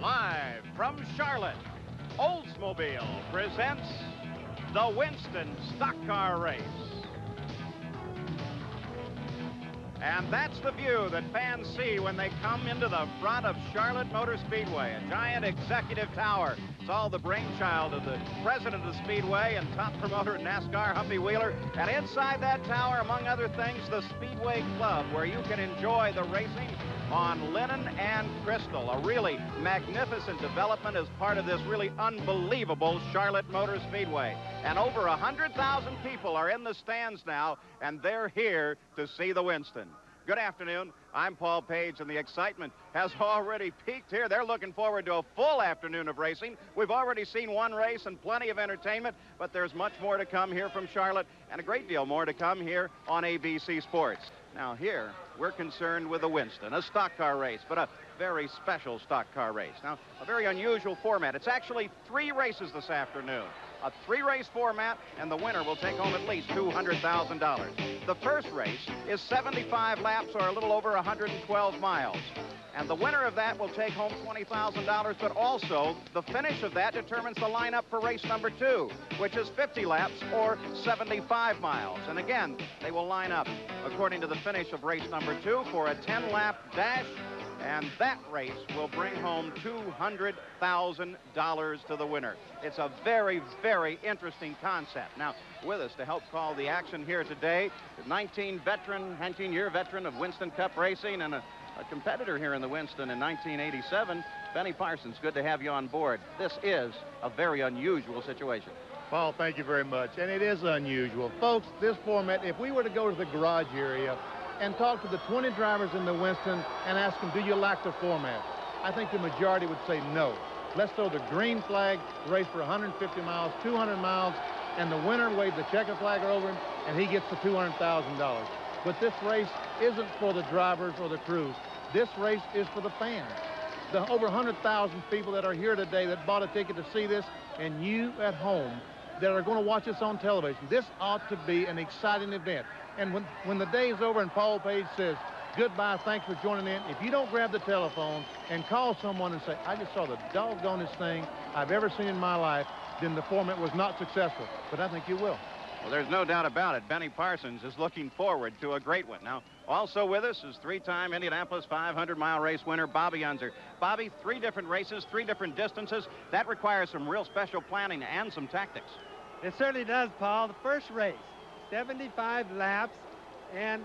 Live from Charlotte, Oldsmobile presents the Winston Stock Car Race. And that's the view that fans see when they come into the front of Charlotte Motor Speedway, a giant executive tower. It's all the brainchild of the president of the Speedway and top promoter in NASCAR, Humpy Wheeler. And inside that tower, among other things, the Speedway Club, where you can enjoy the racing on linen and crystal. A really magnificent development as part of this really unbelievable Charlotte Motor Speedway. And over 100,000 people are in the stands now, and they're here to see the Winston. Good afternoon. I'm Paul Page, and the excitement has already peaked here. They're looking forward to a full afternoon of racing. We've already seen one race and plenty of entertainment, but there's much more to come here from Charlotte, and a great deal more to come here on ABC Sports. Now here, we're concerned with the Winston, a stock car race, but a very special stock car race. Now, a very unusual format. It's actually 3 races this afternoon. A 3-race format, and the winner will take home at least $200,000. The first race is 75 laps, or a little over 112 miles. And the winner of that will take home $20,000, but also the finish of that determines the lineup for race number 2, which is 50 laps or 75 miles. And again, they will line up according to the finish of race number 2 for a 10-lap dash, and that race will bring home $200,000 to the winner. It's a very, very interesting concept. Now, with us to help call the action here today, 19-year veteran of Winston Cup racing and a competitor here in the Winston in 1987, Benny Parsons. Good to have you on board. This is a very unusual situation. Paul, thank you very much. And it is unusual. Folks, this format, if we were to go to the garage area and talk to the 20 drivers in the Winston and ask them, do you like the format? I think the majority would say no. Let's throw the green flag, race for 150 miles, 200 miles, and the winner waves the checker flag over him, and he gets the $200,000. But this race isn't for the drivers or the crews. This race is for the fans. The over 100,000 people that are here today that bought a ticket to see this, and you at home that are going to watch this on television. This ought to be an exciting event. And when the day is over and Paul Page says, goodbye, thanks for joining in, if you don't grab the telephone and call someone and say, I just saw the doggonest thing I've ever seen in my life, then the format was not successful. But I think you will. Well, there's no doubt about it. Benny Parsons is looking forward to a great one. Now, also with us is 3-time Indianapolis 500-mile race winner Bobby Unser. Bobby, 3 different races, 3 different distances. That requires some real special planning and some tactics. It certainly does, Paul. The first race, 75 laps, and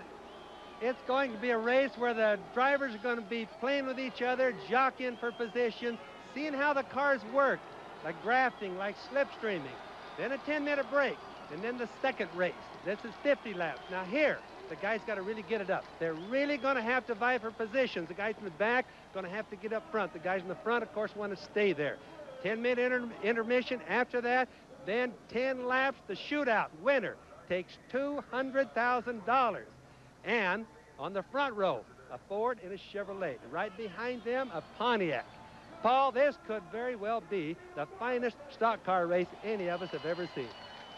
it's going to be a race where the drivers are going to be playing with each other, jockeying for position, seeing how the cars work, like grafting, like slipstreaming. Then a 10-minute break, and then the second race. This is 50 laps. Now here, the guys got to really get it up. They're really going to have to vie for positions. The guys in the back going to have to get up front. The guys in the front, of course, want to stay there. 10-minute intermission. After that, then 10 laps, the shootout. Winner takes $200,000. And on the front row, a Ford and a Chevrolet. Right behind them, a Pontiac. Paul, this could very well be the finest stock car race any of us have ever seen.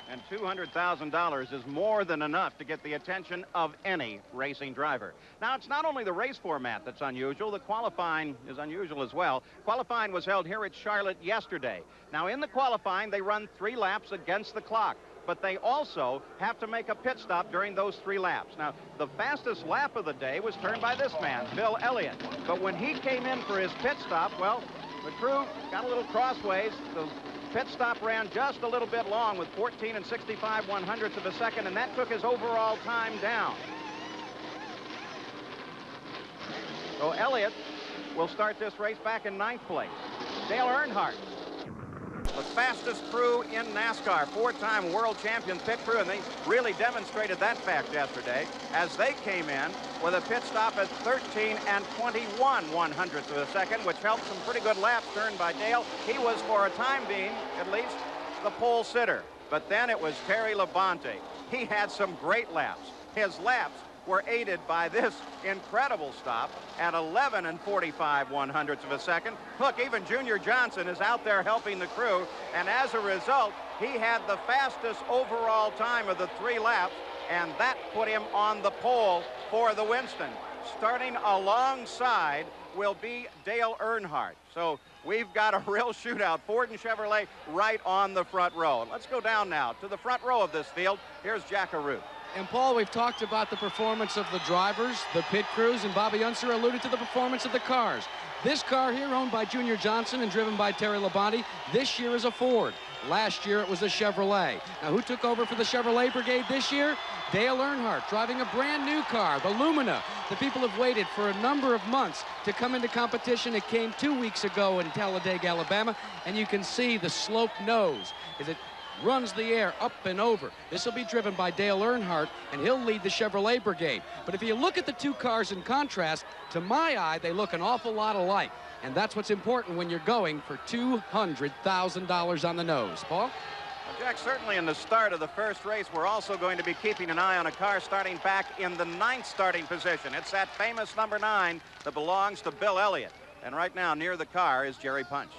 And $200,000 is more than enough to get the attention of any racing driver. Now, it's not only the race format that's unusual, the qualifying is unusual as well. Qualifying was held here at Charlotte yesterday. Now, in the qualifying, they run 3 laps against the clock, but they also have to make a pit stop during those 3 laps. Now, the fastest lap of the day was turned by this man, Bill Elliott. But when he came in for his pit stop, well, the crew got a little crossways. The pit stop ran just a little bit long with 14 and 65/100ths of a second, and that took his overall time down. So Elliott will start this race back in 9th place. Dale Earnhardt, the fastest crew in NASCAR, 4-time world champion pit crew, and they really demonstrated that fact yesterday as they came in with a pit stop at 13 and 21/100ths of a second, which helped some pretty good laps turned by Dale. He was, for a time being, at least, the pole sitter. But then it was Terry Labonte. He had some great laps. His laps were aided by this incredible stop at 11 and 45/100ths of a second. Look, even Junior Johnson is out there helping the crew, and as a result, he had the fastest overall time of the 3 laps, and that put him on the pole for the Winston. Starting alongside will be Dale Earnhardt. So we've got a real shootout. Ford and Chevrolet right on the front row. Let's go down now to the front row of this field. Here's Jack Arute. And Paul, we've talked about the performance of the drivers, the pit crews, and Bobby Unser alluded to the performance of the cars. This car here, owned by Junior Johnson and driven by Terry Labonte, this year is a Ford. Last year it was a Chevrolet. Now who took over for the Chevrolet Brigade this year? Dale Earnhardt, driving a brand new car, the Lumina. The people have waited for a number of months to come into competition. It came 2 weeks ago in Talladega, Alabama, and you can see the sloped nose as it runs the air up and over. This will be driven by Dale Earnhardt, and he'll lead the Chevrolet Brigade. But if you look at the two cars in contrast, to my eye, they look an awful lot alike. And that's what's important when you're going for $200,000 on the nose. Paul? Well, Jack, certainly in the start of the first race, we're also going to be keeping an eye on a car starting back in the 9th starting position. It's that famous number 9 that belongs to Bill Elliott. And right now, near the car is Jerry Punch.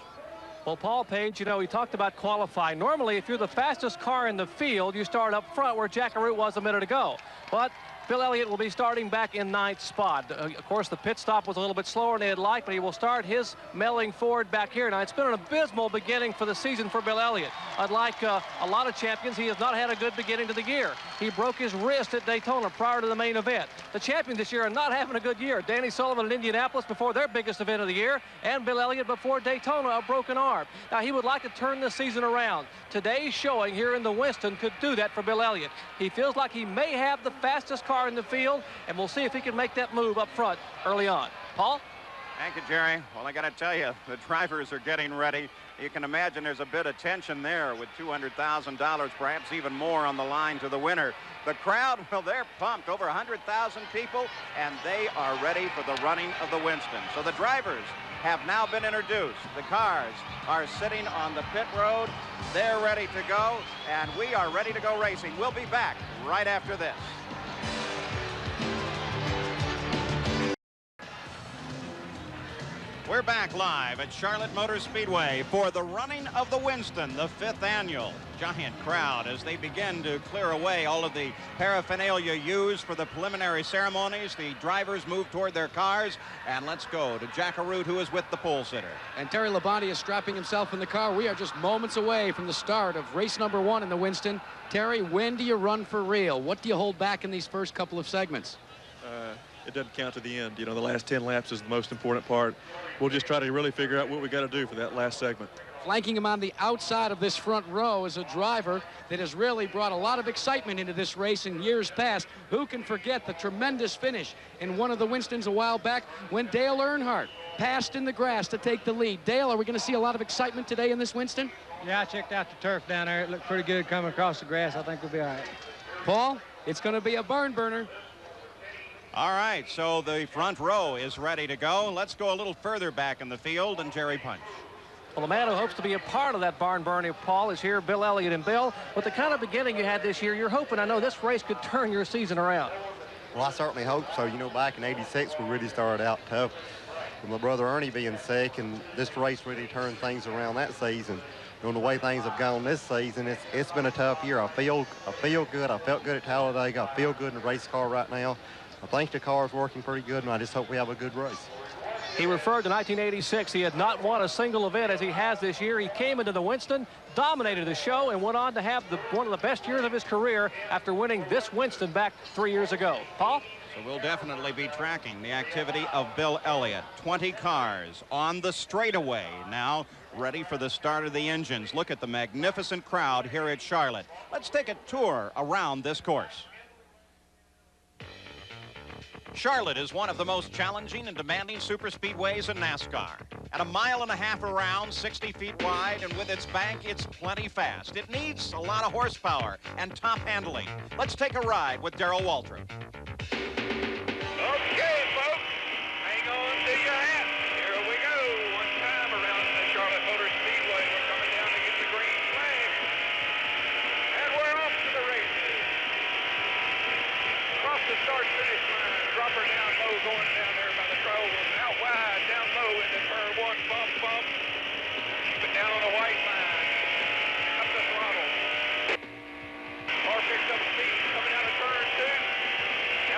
Well, Paul Page, you know, he talked about qualifying. Normally, if you're the fastest car in the field, you start up front where Jack Arute was a minute ago. But Bill Elliott will be starting back in 9th spot. Of course, the pit stop was a little bit slower than they'd like, but he will start his melling forward back here. Now, it's been an abysmal beginning for the season for Bill Elliott. Unlike a lot of champions, he has not had a good beginning to the year. He broke his wrist at Daytona prior to the main event. The champions this year are not having a good year. Danny Sullivan at Indianapolis before their biggest event of the year, and Bill Elliott before Daytona, a broken arm. Now, he would like to turn this season around. Today's showing here in the Winston could do that for Bill Elliott. He feels like he may have the fastest car in the field, and we'll see if he can make that move up front early on. Paul? Thank you, Jerry. Well, I got to tell you, the drivers are getting ready. You can imagine there's a bit of tension there with $200,000, perhaps even more on the line to the winner. The crowd, well, they're pumped. Over 100,000 people, and they are ready for the running of the Winston. So the drivers have now been introduced. The cars are sitting on the pit road. They're ready to go, and we are ready to go racing. We'll be back right after this. We're back live at Charlotte Motor Speedway for the running of the Winston, the 5th annual. Giant crowd as they begin to clear away all of the paraphernalia used for the preliminary ceremonies. The drivers move toward their cars, and let's go to Jack Arute, who is with the pole sitter. And Terry Labonte is strapping himself in the car. We are just moments away from the start of race number 1 in the Winston. Terry, when do you run for real? What do you hold back in these first couple of segments? It doesn't count to the end. You know, the last 10 laps is the most important part. We'll just try to really figure out what we got to do for that last segment. Flanking him on the outside of this front row is a driver that has really brought a lot of excitement into this race in years past. Who can forget the tremendous finish in one of the Winstons a while back when Dale Earnhardt passed in the grass to take the lead. Dale, are we going to see a lot of excitement today in this Winston? Yeah, I checked out the turf down there. It looked pretty good coming across the grass. I think we'll be all right. Paul, it's going to be a barn burner. All right, so the front row is ready to go. Let's go a little further back in the field, and Jerry Punch. Well, the man who hopes to be a part of that barn burning, Paul, is here, Bill Elliott. And Bill, with the kind of beginning you had this year, you're hoping, I know, this race could turn your season around. Well, I certainly hope so. You know, back in '86, we really started out tough with my brother Ernie being sick, and this race really turned things around that season. You know, the way things have gone this season, it's been a tough year. I feel good. I felt good at Talladega. I feel good in the race car right now. I think the car is working pretty good, and I just hope we have a good race. He referred to 1986. He had not won a single event as he has this year. He came into the Winston, dominated the show, and went on to have one of the best years of his career after winning this Winston back 3 years ago. Paul? So we'll definitely be tracking the activity of Bill Elliott. 20 cars on the straightaway now, ready for the start of the engines. Look at the magnificent crowd here at Charlotte. Let's take a tour around this course. Charlotte is one of the most challenging and demanding superspeedways in NASCAR. At 1.5 miles around, 60 feet wide, and with its bank, it's plenty fast. It needs a lot of horsepower and top handling. Let's take a ride with Darrell Waltrip. Okay, folks, hang on to your hats. Here we go. One time around the Charlotte Motor Speedway. We're coming down to get the green flag. And we're off to the races. Across the start-finish line. Dropper down low, going down there by the trolls. Out wide, down low into turn 1, bump. Keep it down on the white line. Up the throttle. Car picks up speed, coming out of turn 2.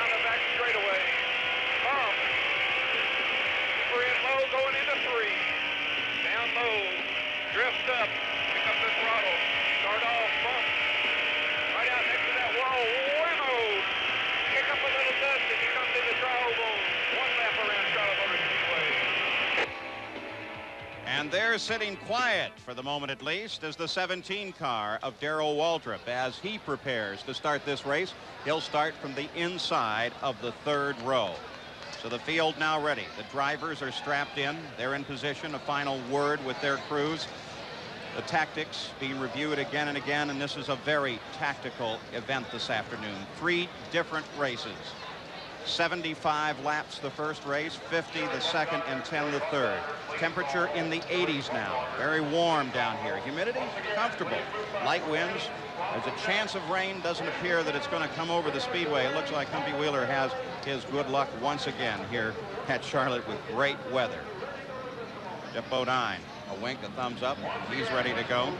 Drift up. Pick up the throttle. Start off bump. Right out next to that wall. Whammo! Kick up a little dust as he comes in the trial zone. One lap around Charlotte Motor Speedway. And they're sitting quiet for the moment at least as the 17 car of Darrell Waltrip, as he prepares to start this race. He'll start from the inside of the third row. So the field now ready. The drivers are strapped in. They're in position. A final word with their crews. The tactics being reviewed again and again, and this is a very tactical event this afternoon. 3 different races. 75 laps the first race, 50 the second, and 10 the third. Temperature in the 80s now. Very warm down here. Humidity, comfortable. Light winds. There's a chance of rain. Doesn't appear that it's going to come over the speedway. It looks like Humpy Wheeler has his good luck once again here at Charlotte with great weather. Jeff Bodine, a wink, a thumbs up. He's ready to go.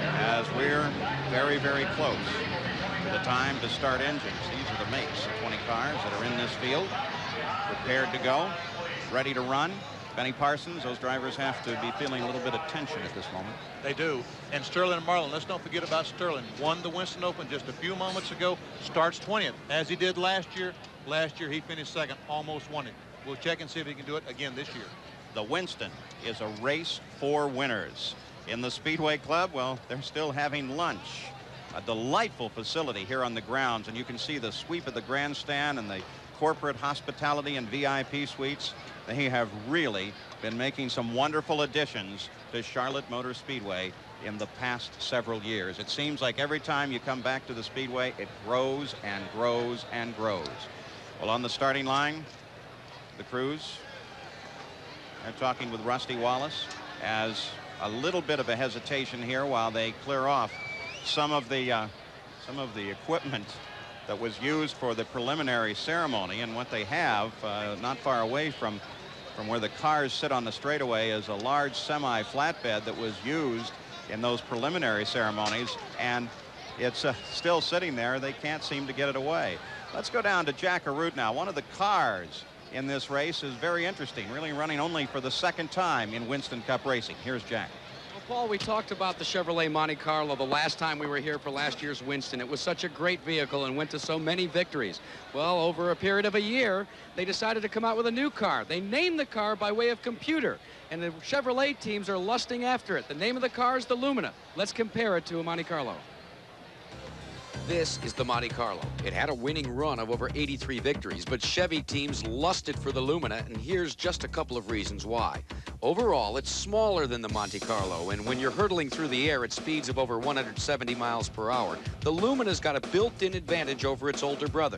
As we're very, very close to the time to start engines. These are the makes, the 20 cars that are in this field, prepared to go, ready to run. Benny Parsons, those drivers have to be feeling a little bit of tension at this moment. They do. And Sterling Marlin, let's don't forget about Sterling. Won the Winston Open just a few moments ago, starts 20th, as he did last year. Last year he finished second, almost won it. We'll check and see if he can do it again this year. The Winston is a race for winners. In the Speedway Club, well, they're still having lunch. A delightful facility here on the grounds, and you can see the sweep of the grandstand and the corporate hospitality and VIP suites. They have really been making some wonderful additions to Charlotte Motor Speedway in the past several years. It seems like every time you come back to the Speedway, it grows and grows and grows. Well, on the starting line, the crews are talking with Rusty Wallace as a little bit of a hesitation here while they clear off some of the equipment that was used for the preliminary ceremony. And what they have not far away from where the cars sit on the straightaway is a large semi flatbed that was used in those preliminary ceremonies, and it's still sitting there. They can't seem to get it away. Let's go down to Jack Arute now. One of the cars in this race is very interesting, really running only for the second time in Winston Cup racing. Here's Jack. Paul, we talked about the Chevrolet Monte Carlo the last time we were here for last year's Winston. It was such a great vehicle and went to so many victories. Well, over a period of a year, they decided to come out with a new car. They named the car by way of computer, and the Chevrolet teams are lusting after it. The name of the car is the Lumina. Let's compare it to a Monte Carlo. This is the Monte Carlo. It had a winning run of over 83 victories, but Chevy teams lusted for the Lumina, and here's just a couple of reasons why. Overall, it's smaller than the Monte Carlo, and when you're hurtling through the air at speeds of over 170 miles per hour, the Lumina's got a built-in advantage over its older brother.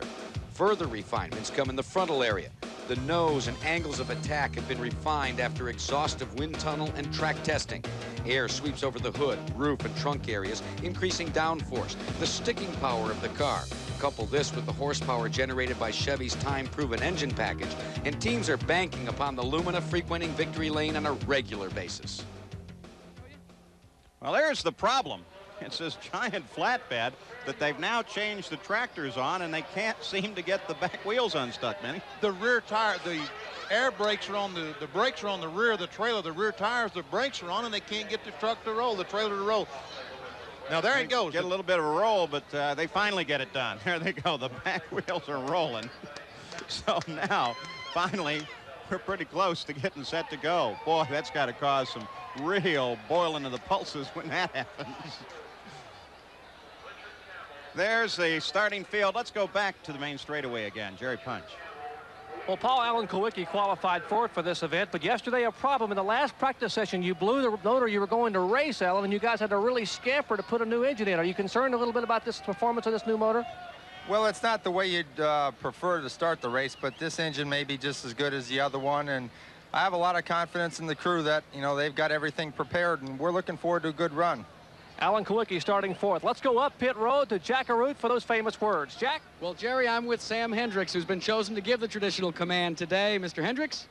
Further refinements come in the frontal area. The nose and angles of attack have been refined after exhaustive wind tunnel and track testing. Air sweeps over the hood, roof, and trunk areas, increasing downforce, the sticking power of the car. Couple this with the horsepower generated by Chevy's time-proven engine package, and teams are banking upon the Lumina frequenting victory lane on a regular basis. Well, there's the problem. It's this giant flatbed that they've now changed the tractors on, and they can't seem to get the back wheels unstuck, Manny. The rear tire, the air brakes are on the brakes are on the rear of the trailer. The rear tires, the brakes are on, and they can't get the truck to roll, the trailer to roll. Now there it goes. Get a little bit of a roll, but they finally get it done. There they go. The back wheels are rolling. So now, finally, we're pretty close to getting set to go. Boy, that's got to cause some real boiling of the pulses when that happens. There's the starting field. Let's go back to the main straightaway again. Jerry Punch. Well, Paul, Alan Kowicki qualified fourth for this event, but yesterday a problem. In the last practice session, you blew the motor you were going to race, Alan, and you guys had to really scamper to put a new engine in. Are you concerned a little bit about this performance of this new motor? Well, it's not the way you'd prefer to start the race, but this engine may be just as good as the other one, and I have a lot of confidence in the crew that, you know, they've got everything prepared, and we're looking forward to a good run. Alan Kowicki starting fourth. Let's go up pit road to Jack Arute for those famous words. Jack? Well, Jerry, I'm with Sam Hendricks, who's been chosen to give the traditional command today. Mr. Hendricks?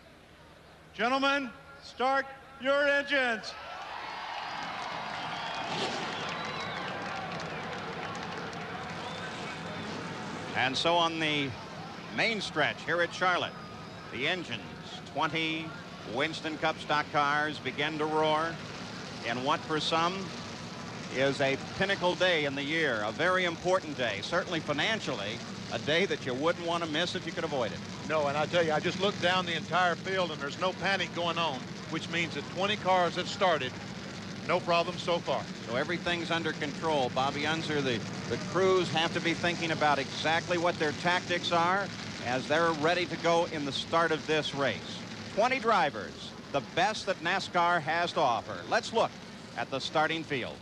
Gentlemen, start your engines. And so on the main stretch here at Charlotte, the engines 20, Winston Cup stock cars begin to roar in what for some is a pinnacle day in the year, a very important day, certainly financially, a day that you wouldn't want to miss if you could avoid it. No, and I tell you, I just looked down the entire field and there's no panic going on, which means that 20 cars have started. No problem so far. So everything's under control. Bobby Unser, the crews have to be thinking about exactly what their tactics are as they're ready to go in the start of this race. 20 drivers, the best that NASCAR has to offer. Let's look at the starting field.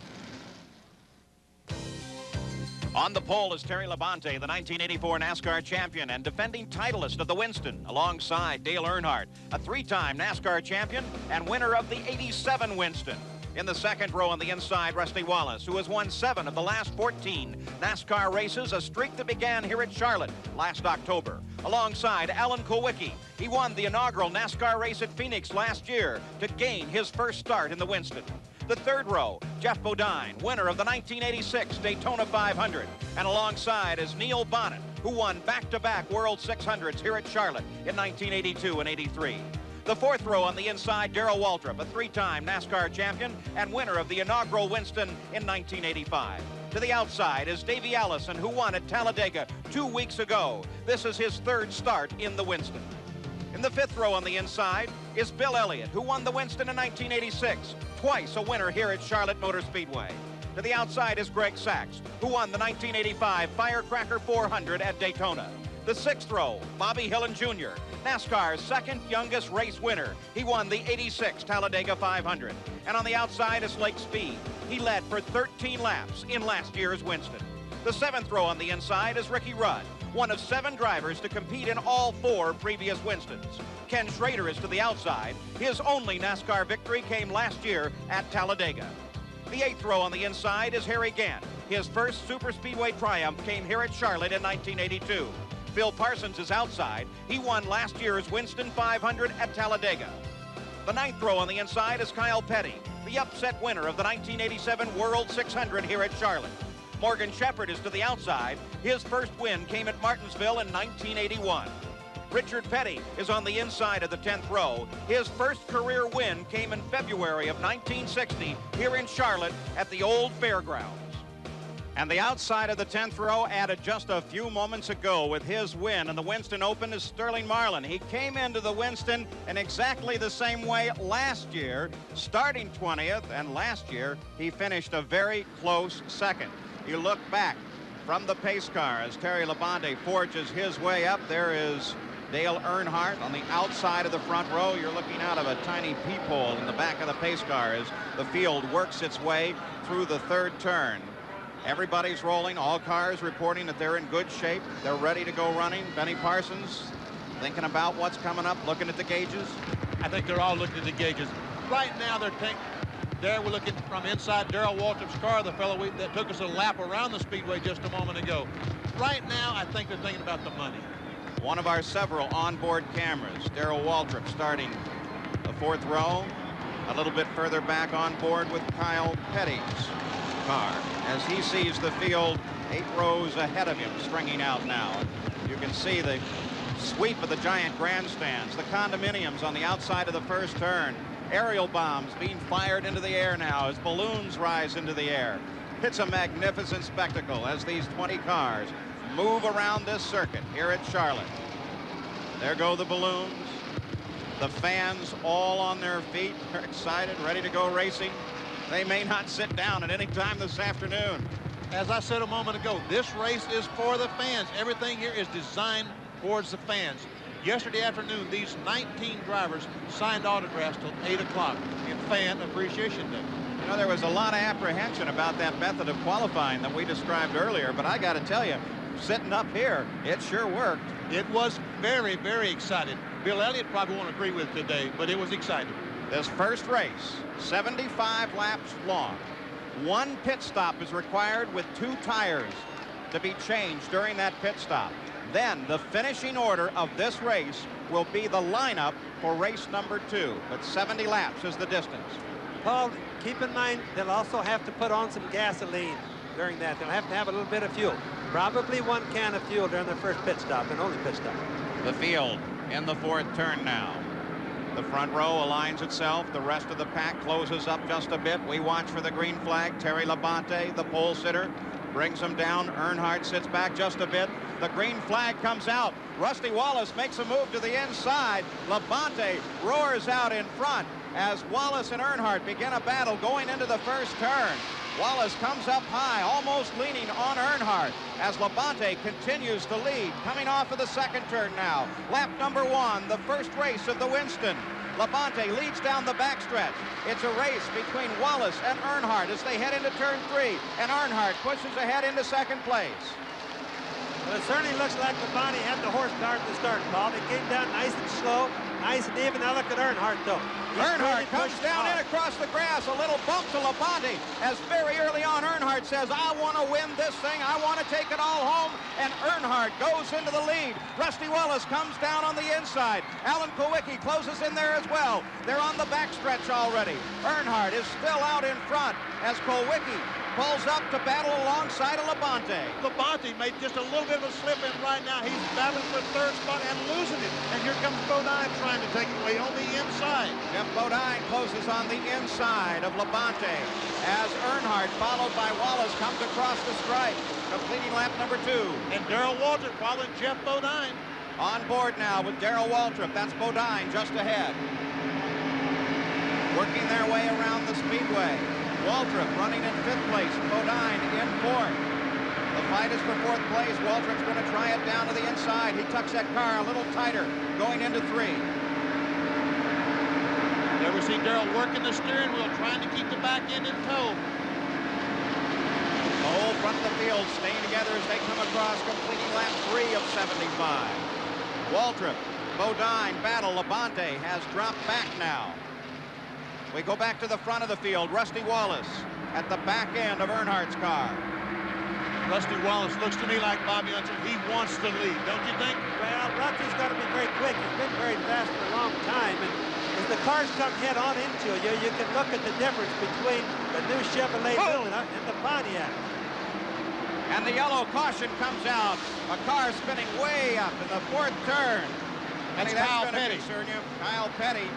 On the pole is Terry Labonte, the 1984 NASCAR champion and defending titleist of the Winston, alongside Dale Earnhardt, a three-time NASCAR champion and winner of the '87 Winston. In the second row on the inside, Rusty Wallace, who has won 7 of the last 14 NASCAR races, a streak that began here at Charlotte last October. Alongside Alan Kulwicki, he won the inaugural NASCAR race at Phoenix last year to gain his first start in the Winston. The third row, Jeff Bodine, winner of the 1986 Daytona 500. And alongside is Neil Bonnet, who won back-to-back World 600s here at Charlotte in 1982 and 83. The fourth row on the inside, Darrell Waltrip, a three-time NASCAR champion and winner of the inaugural Winston in 1985. To the outside is Davey Allison, who won at Talladega 2 weeks ago. This is his third start in the Winston. In the fifth row on the inside is Bill Elliott, who won the Winston in 1986, twice a winner here at Charlotte Motor Speedway. To the outside is Greg Sachs, who won the 1985 Firecracker 400 at Daytona. The sixth row, Bobby Hillin Jr., NASCAR's second youngest race winner. He won the '86 Talladega 500. And on the outside is Lake Speed. He led for 13 laps in last year's Winston. The seventh row on the inside is Ricky Rudd, one of 7 drivers to compete in all 4 previous Winstons. Ken Schrader is to the outside. His only NASCAR victory came last year at Talladega. The 8th row on the inside is Harry Gant. His first super speedway triumph came here at Charlotte in 1982. Phil Parsons is outside. He won last year's Winston 500 at Talladega. The 9th row on the inside is Kyle Petty, the upset winner of the 1987 World 600 here at Charlotte. Morgan Shepherd is to the outside. His first win came at Martinsville in 1981. Richard Petty is on the inside of the 10th row. His first career win came in February of 1960 here in Charlotte at the old fairgrounds. And the outside of the 10th row, added just a few moments ago with his win in the Winston Open, is Sterling Marlin. He came into the Winston in exactly the same way last year, starting 20th, and last year he finished a very close second. You look back from the pace car as Terry Labonte forges his way up. There is Dale Earnhardt on the outside of the front row. You're looking out of a tiny peephole in the back of the pace car as the field works its way through the third turn. Everybody's rolling, all cars reporting that they're in good shape. They're ready to go running. Benny Parsons thinking about what's coming up, looking at the gauges. I think they're all looking at the gauges. Right now, we're looking from inside Darrell Waltrip's car, the fellow that took us a lap around the speedway just a moment ago. Right now, I think they're thinking about the money. One of our several onboard cameras, Darrell Waltrip starting the 4th row, a little bit further back on board with Kyle Petty's car as he sees the field 8 rows ahead of him stringing out now. You can see the sweep of the giant grandstands, the condominiums on the outside of the first turn, aerial bombs being fired into the air now as balloons rise into the air. It's a magnificent spectacle as these 20 cars move around this circuit here at Charlotte. There go the balloons. The fans all on their feet. They're excited, ready to go racing. They may not sit down at any time this afternoon. As I said a moment ago, this race is for the fans. Everything here is designed towards the fans. Yesterday afternoon, these 19 drivers signed autographs till 8 o'clock in Fan Appreciation Day. You know, there was a lot of apprehension about that method of qualifying that we described earlier, but I got to tell you, sitting up here, it sure worked. It was very, very exciting. Bill Elliott probably won't agree with today, but it was exciting. This first race, 75 laps long. 1 pit stop is required with 2 tires to be changed during that pit stop. Then the finishing order of this race will be the lineup for race number 2, but 70 laps is the distance. Paul, keep in mind they'll also have to put on some gasoline during that. They'll have to have a little bit of fuel. Probably 1 can of fuel during their first pit stop and only pit stop. The field in the 4th turn now. The front row aligns itself. The rest of the pack closes up just a bit. We watch for the green flag. Terry Labonte, the pole sitter, brings him down. Earnhardt sits back just a bit. The green flag comes out. Rusty Wallace makes a move to the inside. Labonte roars out in front as Wallace and Earnhardt begin a battle going into the first turn. Wallace comes up high, almost leaning on Earnhardt as Labonte continues to lead. Coming off of the second turn now. Lap number 1, the first race of the Winston. Labonte leads down the backstretch. It's a race between Wallace and Earnhardt as they head into turn 3, and Earnhardt pushes ahead into second place. Well, it certainly looks like Labonte had the horsepower at the start, Paul. It came down nice and slow, nice and even. Now look at Earnhardt, though. Earnhardt comes down in across the grass, a little bump to Labonte, as very early on Earnhardt says, I want to win this thing, I want to take it all home, and Earnhardt goes into the lead. Rusty Wallace comes down on the inside. Alan Kulwicki closes in there as well. They're on the backstretch already. Earnhardt is still out in front as Kulwicki pulls up to battle alongside of Labonte. Labonte made just a little bit of a slip in right now. He's battling for third spot and losing it. And here comes Bodine trying to take it away on the inside. Jeff Bodine closes on the inside of Labonte as Earnhardt, followed by Wallace, comes across the stripe, completing lap number 2. And Darrell Waltrip following Jeff Bodine. On board now with Darrell Waltrip. That's Bodine just ahead. Working their way around the speedway. Waltrip running in 5th place, Bodine in 4th. The fight is for 4th place. Waltrip's going to try it down to the inside. He tucks that car a little tighter, going into 3. There we see Darrell working the steering wheel, trying to keep the back end in tow. The whole front of the field staying together as they come across, completing lap 3 of 75. Waltrip, Bodine battle. Labonte has dropped back now. We go back to the front of the field. Rusty Wallace at the back end of Earnhardt's car. Rusty Wallace looks to me like Bobby Unser. He wants to lead, don't you think? Well, Rusty's got to be very quick. He's been very fast for a long time. And as the cars come head on into you, you can look at the difference between the new Chevrolet Luna and the Pontiac. And the yellow caution comes out. A car spinning way up in the 4th turn. That's Kyle Petty. Kyle Petty.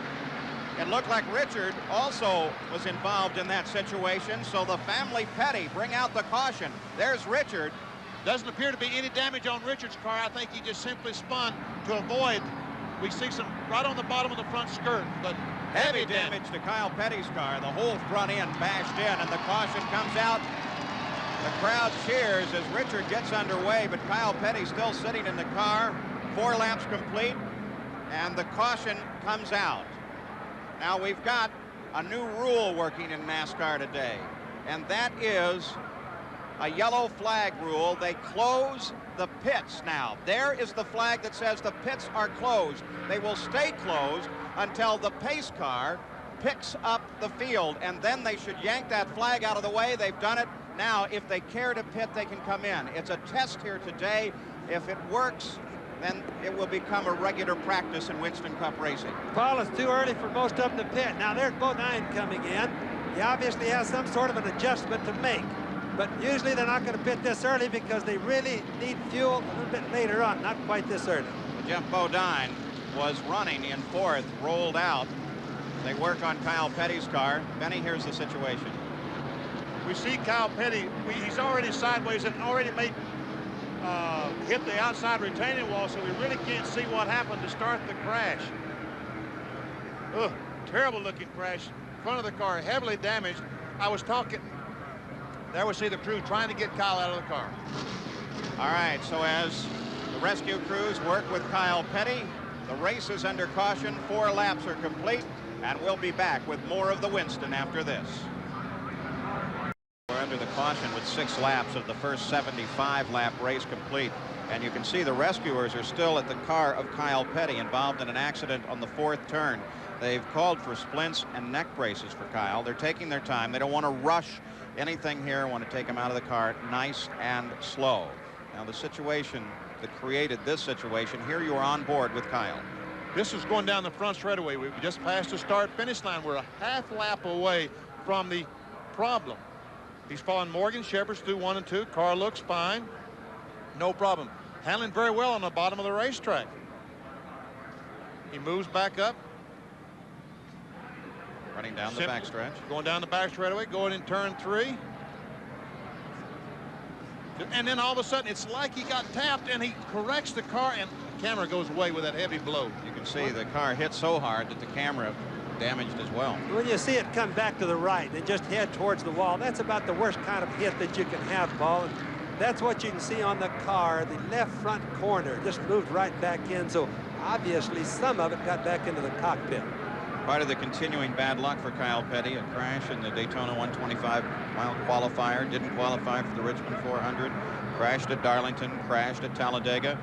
It looked like Richard also was involved in that situation, so the family Petty bring out the caution. There's Richard. Doesn't appear to be any damage on Richard's car. I think he just simply spun to avoid. We see some right on the bottom of the front skirt, but heavy damage to Kyle Petty's car. The whole front end bashed in, and the caution comes out. The crowd cheers as Richard gets underway, but Kyle Petty still sitting in the car. 4 laps complete, and the caution comes out. Now we've got a new rule working in NASCAR today, and that is a yellow flag rule. They close the pits now. There is the flag that says the pits are closed. They will stay closed until the pace car picks up the field, and then they should yank that flag out of the way. They've done it. Now, if they care to pit, they can come in. It's a test here today. If it works, then it will become a regular practice in Winston Cup racing. Paul, it's too early for most of them to pit. Now there's Bodine coming in. He obviously has some sort of an adjustment to make. But usually they're not going to pit this early because they really need fuel a little bit later on, not quite this early. Jeff Bodine was running in 4th, rolled out. They work on Kyle Petty's car. Benny, here's the situation. We see Kyle Petty. He's already sideways and already made hit the outside retaining wall, so we really can't see what happened to start the crash. Ugh, terrible looking crash. Front of the car heavily damaged. I was talking. There we see the crew trying to get Kyle out of the car. All right, so as the rescue crews work with Kyle Petty, the race is under caution. 4 laps are complete, and we'll be back with more of the Winston after this. We're under the caution with 6 laps of the first 75-lap race complete. And you can see the rescuers are still at the car of Kyle Petty, involved in an accident on the 4th turn. They've called for splints and neck braces for Kyle. They're taking their time. They don't want to rush anything here. Want to take him out of the car nice and slow. Now the situation that created this situation, here you are on board with Kyle. This is going down the front straightaway. We've just passed the start-finish line. We're a half lap away from the problem. He's following Morgan Shepherd's through 1 and 2. Car looks fine. No problem. Handling very well on the bottom of the racetrack. He moves back up. Running down the backstretch. Going down the back straightaway, going in turn 3. And then all of a sudden, it's like he got tapped, and he corrects the car, and the camera goes away with that heavy blow. You can see the car hit so hard that the camera damaged as well. When you see it come back to the right and just head towards the wall, that's about the worst kind of hit that you can have, Paul. And that's what you can see on the car. The left front corner just moved right back in, so obviously some of it got back into the cockpit. Part of the continuing bad luck for Kyle Petty, a crash in the Daytona 125-mile qualifier, didn't qualify for the Richmond 400, crashed at Darlington, crashed at Talladega,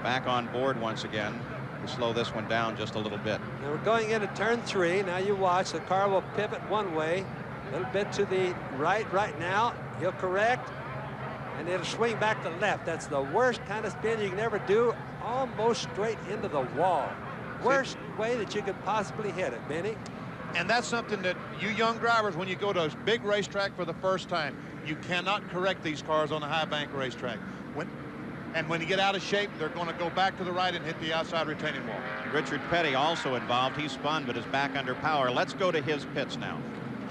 back on board once again. We'll slow this one down just a little bit. Now we're going into turn 3. Now you watch, the car will pivot one way, a little bit to the right now. He'll correct, and it'll swing back to left. That's the worst kind of spin you can ever do, almost straight into the wall. Worst way that you could possibly hit it, Benny. And that's something that you young drivers, when you go to a big racetrack for the first time, you cannot correct these cars on a high bank racetrack. When you get out of shape, they're going to go back to the right and hit the outside retaining wall. Richard Petty also involved. He spun, but is back under power. Let's go to his pits now.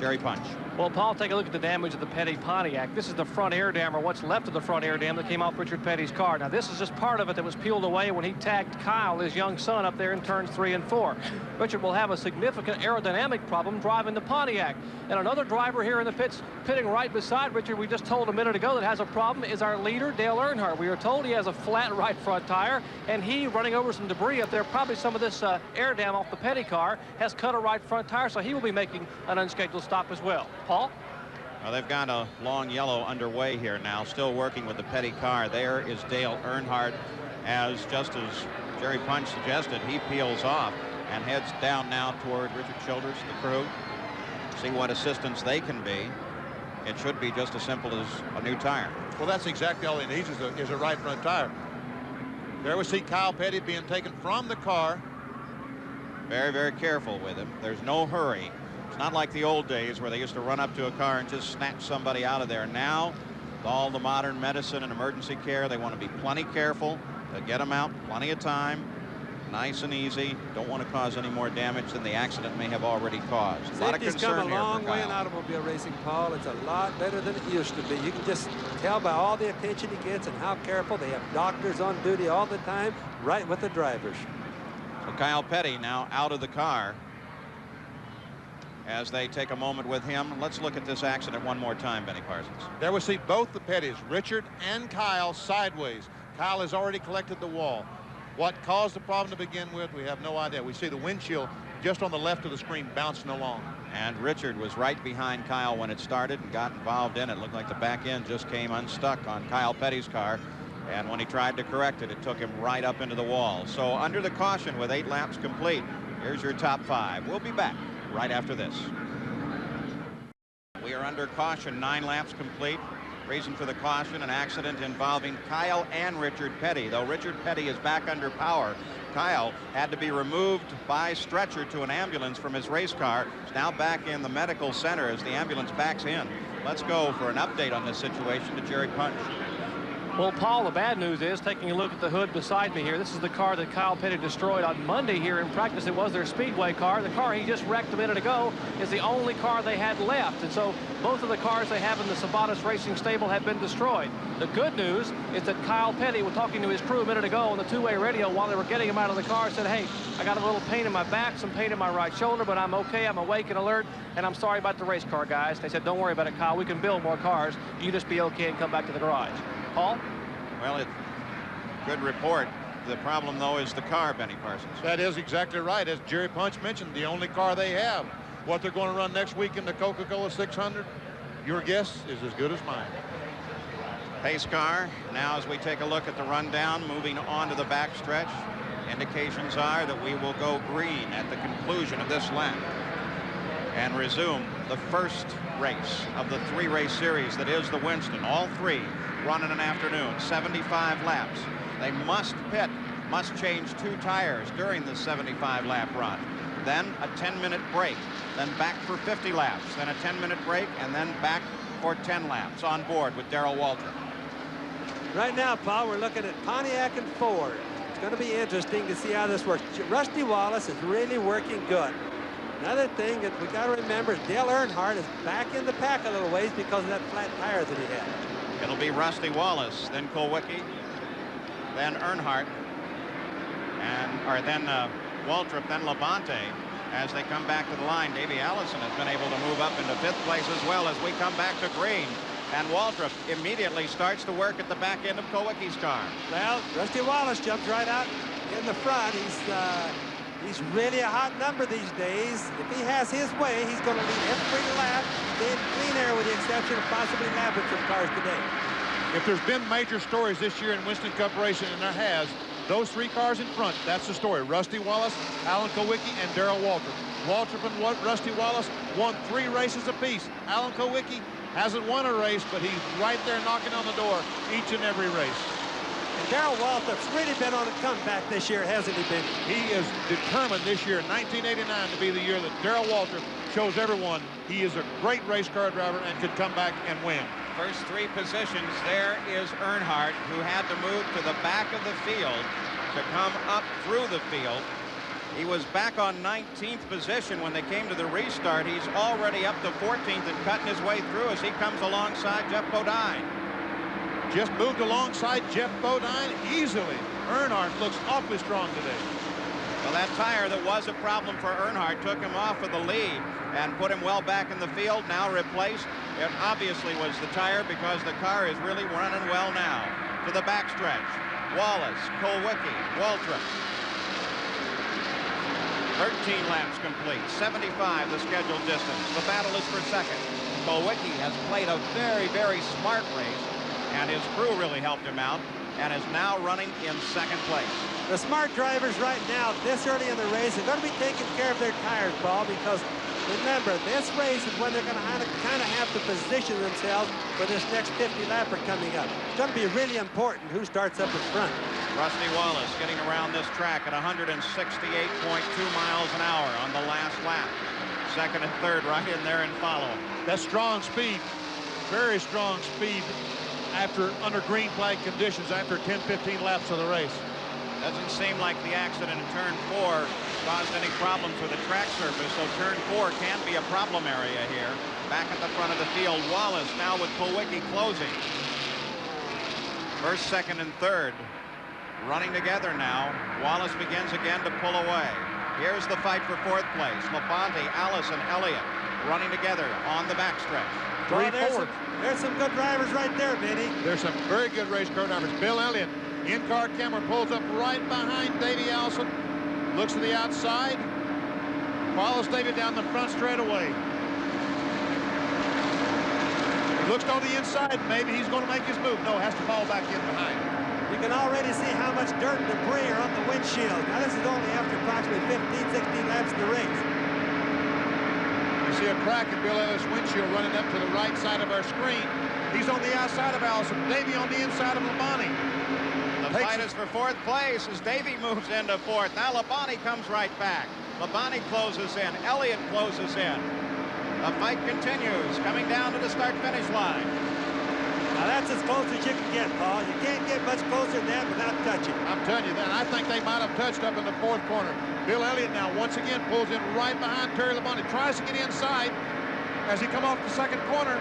Jerry Punch. Well, Paul, take a look at the damage of the Petty Pontiac. This is the front air dam, or what's left of the front air dam that came off Richard Petty's car. Now, this is just part of it that was peeled away when he tagged Kyle, his young son, up there in turns 3 and 4. Richard will have a significant aerodynamic problem driving the Pontiac. And another driver here in the pits, pitting right beside Richard, we just told a minute ago that has a problem, is our leader, Dale Earnhardt. We are told he has a flat right front tire, and he, running over some debris up there, probably some of this air dam off the Petty car, has cut a right front tire, so he will be making an unscheduled stop as well. Paul? Well, they've got a long yellow underway here now, still working with the Petty car. There is Dale Earnhardt, as just as Jerry Punch suggested, he peels off and heads down now toward Richard Childers, the crew. See what assistance they can be. It should be just as simple as a new tire. Well, that's exactly all he needs is a right front tire. There we see Kyle Petty being taken from the car. Very, very careful with him. There's no hurry. It's not like the old days where they used to run up to a car and just snatch somebody out of there. Now, with all the modern medicine and emergency care, they want to be plenty careful to get them out, plenty of time, nice and easy. Don't want to cause any more damage than the accident may have already caused. A lot of concern come a here long for way in Kyle. automobile racing, Paul. It's a lot better than it used to be. You can just tell by all the attention he gets and how careful. They have doctors on duty all the time, right with the drivers. So Kyle Petty now out of the car as they take a moment with him. Let's look at this accident one more time, Benny Parsons. There we see both the Pettys, Richard and Kyle, sideways. Kyle has already collected the wall. What caused the problem to begin with, we have no idea. We see the windshield just on the left of the screen bouncing along. And Richard was right behind Kyle when it started and got involved in it. Looked like the back end just came unstuck on Kyle Petty's car. And when he tried to correct it, it took him right up into the wall. So under the caution with 8 laps complete, here's your top 5. We'll be back right after this. We are under caution, 9 laps complete. Reason for the caution, an accident involving Kyle and Richard Petty. Though Richard Petty is back under power, Kyle had to be removed by stretcher to an ambulance from his race car. He's now back in the medical center as the ambulance backs in. Let's go for an update on this situation to Jerry Punch. Well, Paul, the bad news is, taking a look at the hood beside me here, this is the car that Kyle Petty destroyed on Monday here in practice. It was their Speedway car. The car he just wrecked a minute ago is the only car they had left. And so both of the cars they have in the Sabatis Racing stable have been destroyed. The good news is that Kyle Petty, was talking to his crew a minute ago on the two-way radio while they were getting him out of the car, said, hey, I got a little pain in my back, some pain in my right shoulder, but I'm okay. I'm awake and alert, and I'm sorry about the race car, guys. They said, don't worry about it, Kyle. We can build more cars. You just be okay and come back to the garage. Paul? Well, it's good report. The problem, though, is the car, Benny Parsons. That is exactly right. As Jerry Punch mentioned, the only car they have. What they're going to run next week in the Coca-Cola 600, your guess is as good as mine. Pace car. Now, as we take a look at the rundown, moving on to the backstretch, indications are that we will go green at the conclusion of this lap and resume the first race of the 3-race series that is the Winston. All 3 run in an afternoon, 75 laps. They must pit, must change 2 tires during the 75-lap run. Then a 10-minute break, then back for 50 laps, then a 10-minute break, and then back for 10 laps on board with Darrell Waltrip. Right now, Paul, we're looking at Pontiac and Ford. It's going to be interesting to see how this works. Rusty Wallace is really working good. Another thing that we got to remember is Dale Earnhardt is back in the pack a little ways because of that flat tire that he had. It'll be Rusty Wallace, then Kulwicki, then Earnhardt, then Waltrip, then Labonte. As they come back to the line, Davey Allison has been able to move up into 5th place as well as we come back to green. And Waltrip immediately starts to work at the back end of Kulwicki's car. Well, Rusty Wallace jumps right out in the front. He's really a hot number these days. If he has his way, he's going to lead every lap in clean air with the exception of possibly Lambert's cars today. If there's been major stories this year in Winston Cup racing, and there has, those 3 cars in front, that's the story. Rusty Wallace, Alan Kulwicki, and Darrell Waltrip. Waltrip and Rusty Wallace won 3 races apiece. Alan Kulwicki hasn't won a race, but he's right there knocking on the door each and every race. And Darrell Waltrip's really been on a comeback this year, hasn't he, Benny? He is determined this year, 1989, to be the year that Darrell Waltrip shows everyone he is a great race car driver and could come back and win. First 3 positions, there is Earnhardt, who had to move to the back of the field to come up through the field. He was back on 19th position when they came to the restart. He's already up to 14th and cutting his way through as he comes alongside Jeff Bodine. Just moved alongside Jeff Bodine easily. Earnhardt looks awfully strong today. Well, that tire that was a problem for Earnhardt took him off of the lead and put him well back in the field, now replaced. It obviously was the tire because the car is really running well now. To the backstretch, Wallace, Kulwicki, Waltrip. 13 laps complete, 75 the scheduled distance. The battle is for second. Kulwicki has played a very, very smart race, and his crew really helped him out, and is now running in 2nd place. The smart drivers right now, this early in the race, are going to be taking care of their tires, Paul, because remember, this race is when they're going to kind of have to position themselves for this next 50-lapper coming up. It's going to be really important who starts up in front. Rusty Wallace getting around this track at 168.2 miles an hour on the last lap. 2nd and 3rd right in there and following. That's strong speed, very strong speed under green flag conditions after 10-15 laps of the race. Doesn't seem like the accident in turn 4 caused any problems with the track surface, so turn 4 can be a problem area here. Back at the front of the field, Wallace now with Kulwicki closing. 1st, 2nd, and 3rd running together now. Wallace begins again to pull away. Here's the fight for 4th place. Labonte, Allison, Elliott running together on the backstretch. Well, there's some good drivers right there, Benny. There's some very good race car drivers. Bill Elliott, in-car camera, pulls up right behind Davey Allison, looks to the outside, follows Davey down the front straightaway. Looks on the inside, maybe he's going to make his move. No, has to fall back in behind. You can already see how much dirt and debris are on the windshield. Now, this is only after approximately 15, 16 laps of the race. You see a crack in Bill Elliott's windshield running up to the right side of our screen. He's on the outside of Allison. Davey on the inside of Labonte. The fight is for 4th place as Davey moves into 4th. Now Labonte comes right back. Labonte closes in. Elliott closes in. The fight continues, coming down to the start-finish line. Now that's as close as you can get, Paul. You can't get much closer than that without touching. I'm telling you that. I think they might have touched up in the 4th corner. Bill Elliott now once again pulls in right behind Terry Labonte. Tries to get inside as he come off the 2nd corner.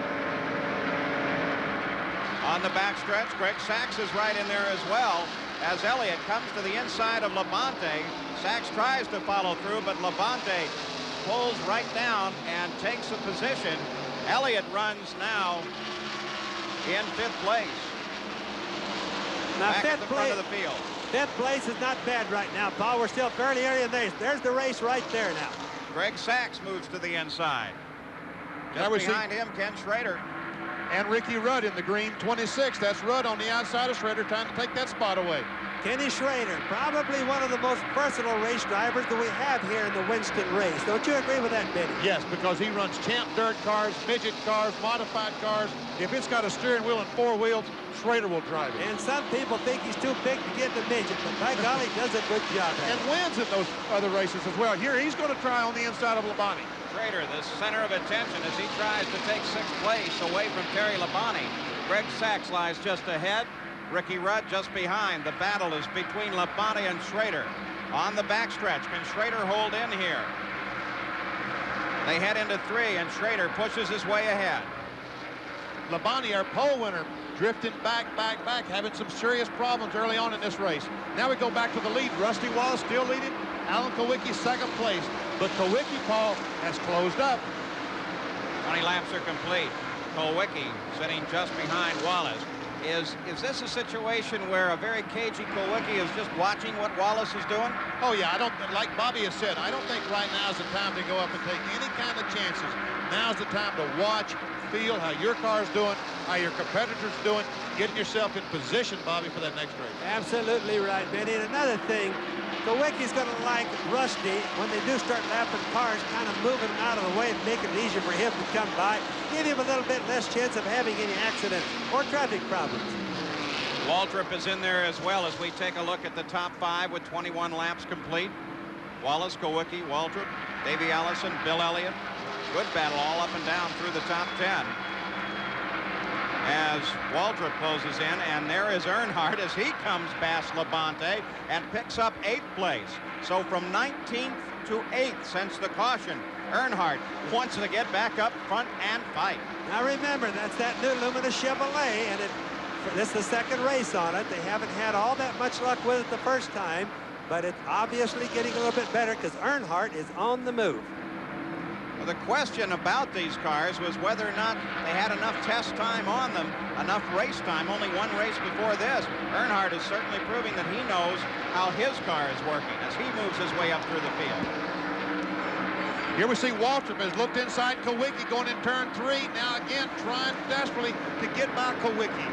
On the backstretch, Greg Sachs is right in there as well. As Elliott comes to the inside of Labonte, Sachs tries to follow through, but Labonte pulls right down and takes a position. Elliott runs now in 5th place. Now, back at the front of the field. 5th place is not bad right now, Paul. We're still fairly early in the race. There's the race right there now. Greg Sachs moves to the inside. Just behind him, Ken Schrader. And Ricky Rudd in the green 26. That's Rudd on the outside of Schrader trying to take that spot away. Kenny Schrader, probably one of the most versatile race drivers that we have here in the Winston race. Don't you agree with that, Benny? Yes, because he runs champ dirt cars, midget cars, modified cars. If it's got a steering wheel and 4 wheels, Schrader will drive it. And some people think he's too big to get in the midget, but by golly, he does a good job. And wins in those other races as well. Here, he's going to try on the inside of Labonte. Schrader, the center of attention as he tries to take 6th place away from Terry Labonte. Greg Sachs lies just ahead. Ricky Rudd just behind. The battle is between Labonte and Schrader. On the backstretch, can Schrader hold in here? They head into 3, and Schrader pushes his way ahead. Labonte, our pole winner, drifting back, having some serious problems early on in this race. Now we go back to the lead. Rusty Wallace still leading. Alan Kowicki second place. But Kowicki, Paul, has closed up. 20 laps are complete. Kowicki sitting just behind Wallace. Is this a situation where a very cagey Kowicki is just watching what Wallace is doing? Oh, yeah, I don't, like Bobby has said, I don't think right now is the time to go up and take any kind of chances. Now's the time to watch, feel how your car's doing, how your competitor's doing, getting yourself in position, Bobby, for that next race. Absolutely right, Benny. And another thing, Kowicki's going to like Rusty when they do start lapping cars, kind of moving them out of the way and making it easier for him to come by, give him a little bit less chance of having any accidents or traffic problems. Waltrip is in there as well as we take a look at the top 5 with 21 laps complete. Wallace, Kowicki, Waltrip, Davey Allison, Bill Elliott. Good battle all up and down through the top 10. As Waltrip closes in, and there is Earnhardt as he comes past Labonte and picks up 8th place. So from 19th to 8th since the caution, Earnhardt wants to get back up front and fight. Now remember, that's that new Lumina Chevrolet, and this is the second race on it. They haven't had all that much luck with it the first time, but it's obviously getting a little bit better because Earnhardt is on the move. Well, the question about these cars was whether or not they had enough test time on them, enough race time, only one race before this. Earnhardt is certainly proving that he knows how his car is working as he moves his way up through the field. Here we see Waltrip has looked inside Kowicki going in turn 3. Now again trying desperately to get by Kowicki.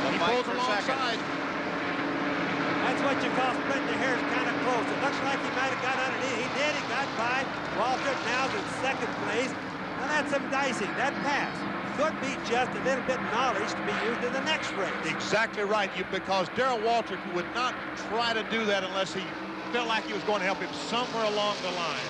He pulls alongside. That's what you call splitting the hairs kind of close. It looks like he might have got underneath. He did. He got by. Waltrip now's in second place. Now that's some dicing. That pass could be just a little bit knowledge to be used in the next race. Exactly right. Because Darrell Waltrip would not try to do that unless he felt like he was going to help him somewhere along the line.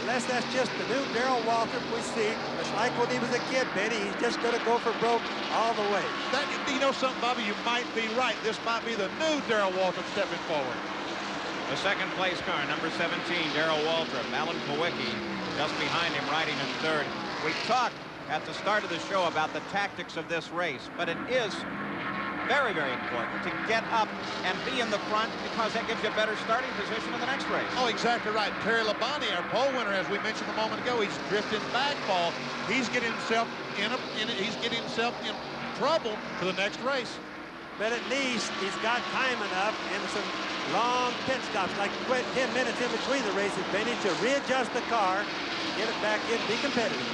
Unless that's just the new Darrell Waltrip we see. It's like when he was a kid, Benny. He's just going to go for broke all the way. That, you know something, Bobby? You might be right. This might be the new Darrell Waltrip stepping forward. The second place car, number 17, Darrell Waltrip. Alan Kowicki just behind him, riding in third. We talked at the start of the show about the tactics of this race, but it is very, very important to get up and be in the front because that gives you a better starting position in the next race. Oh, exactly right. Terry Labonte, our pole winner, as we mentioned a moment ago, he's drifting back, Paul. He's getting himself in trouble for the next race. But at least he's got time enough and some long pit stops, like 10 minutes in between the races, Benny, to readjust the car, get it back in, be competitive.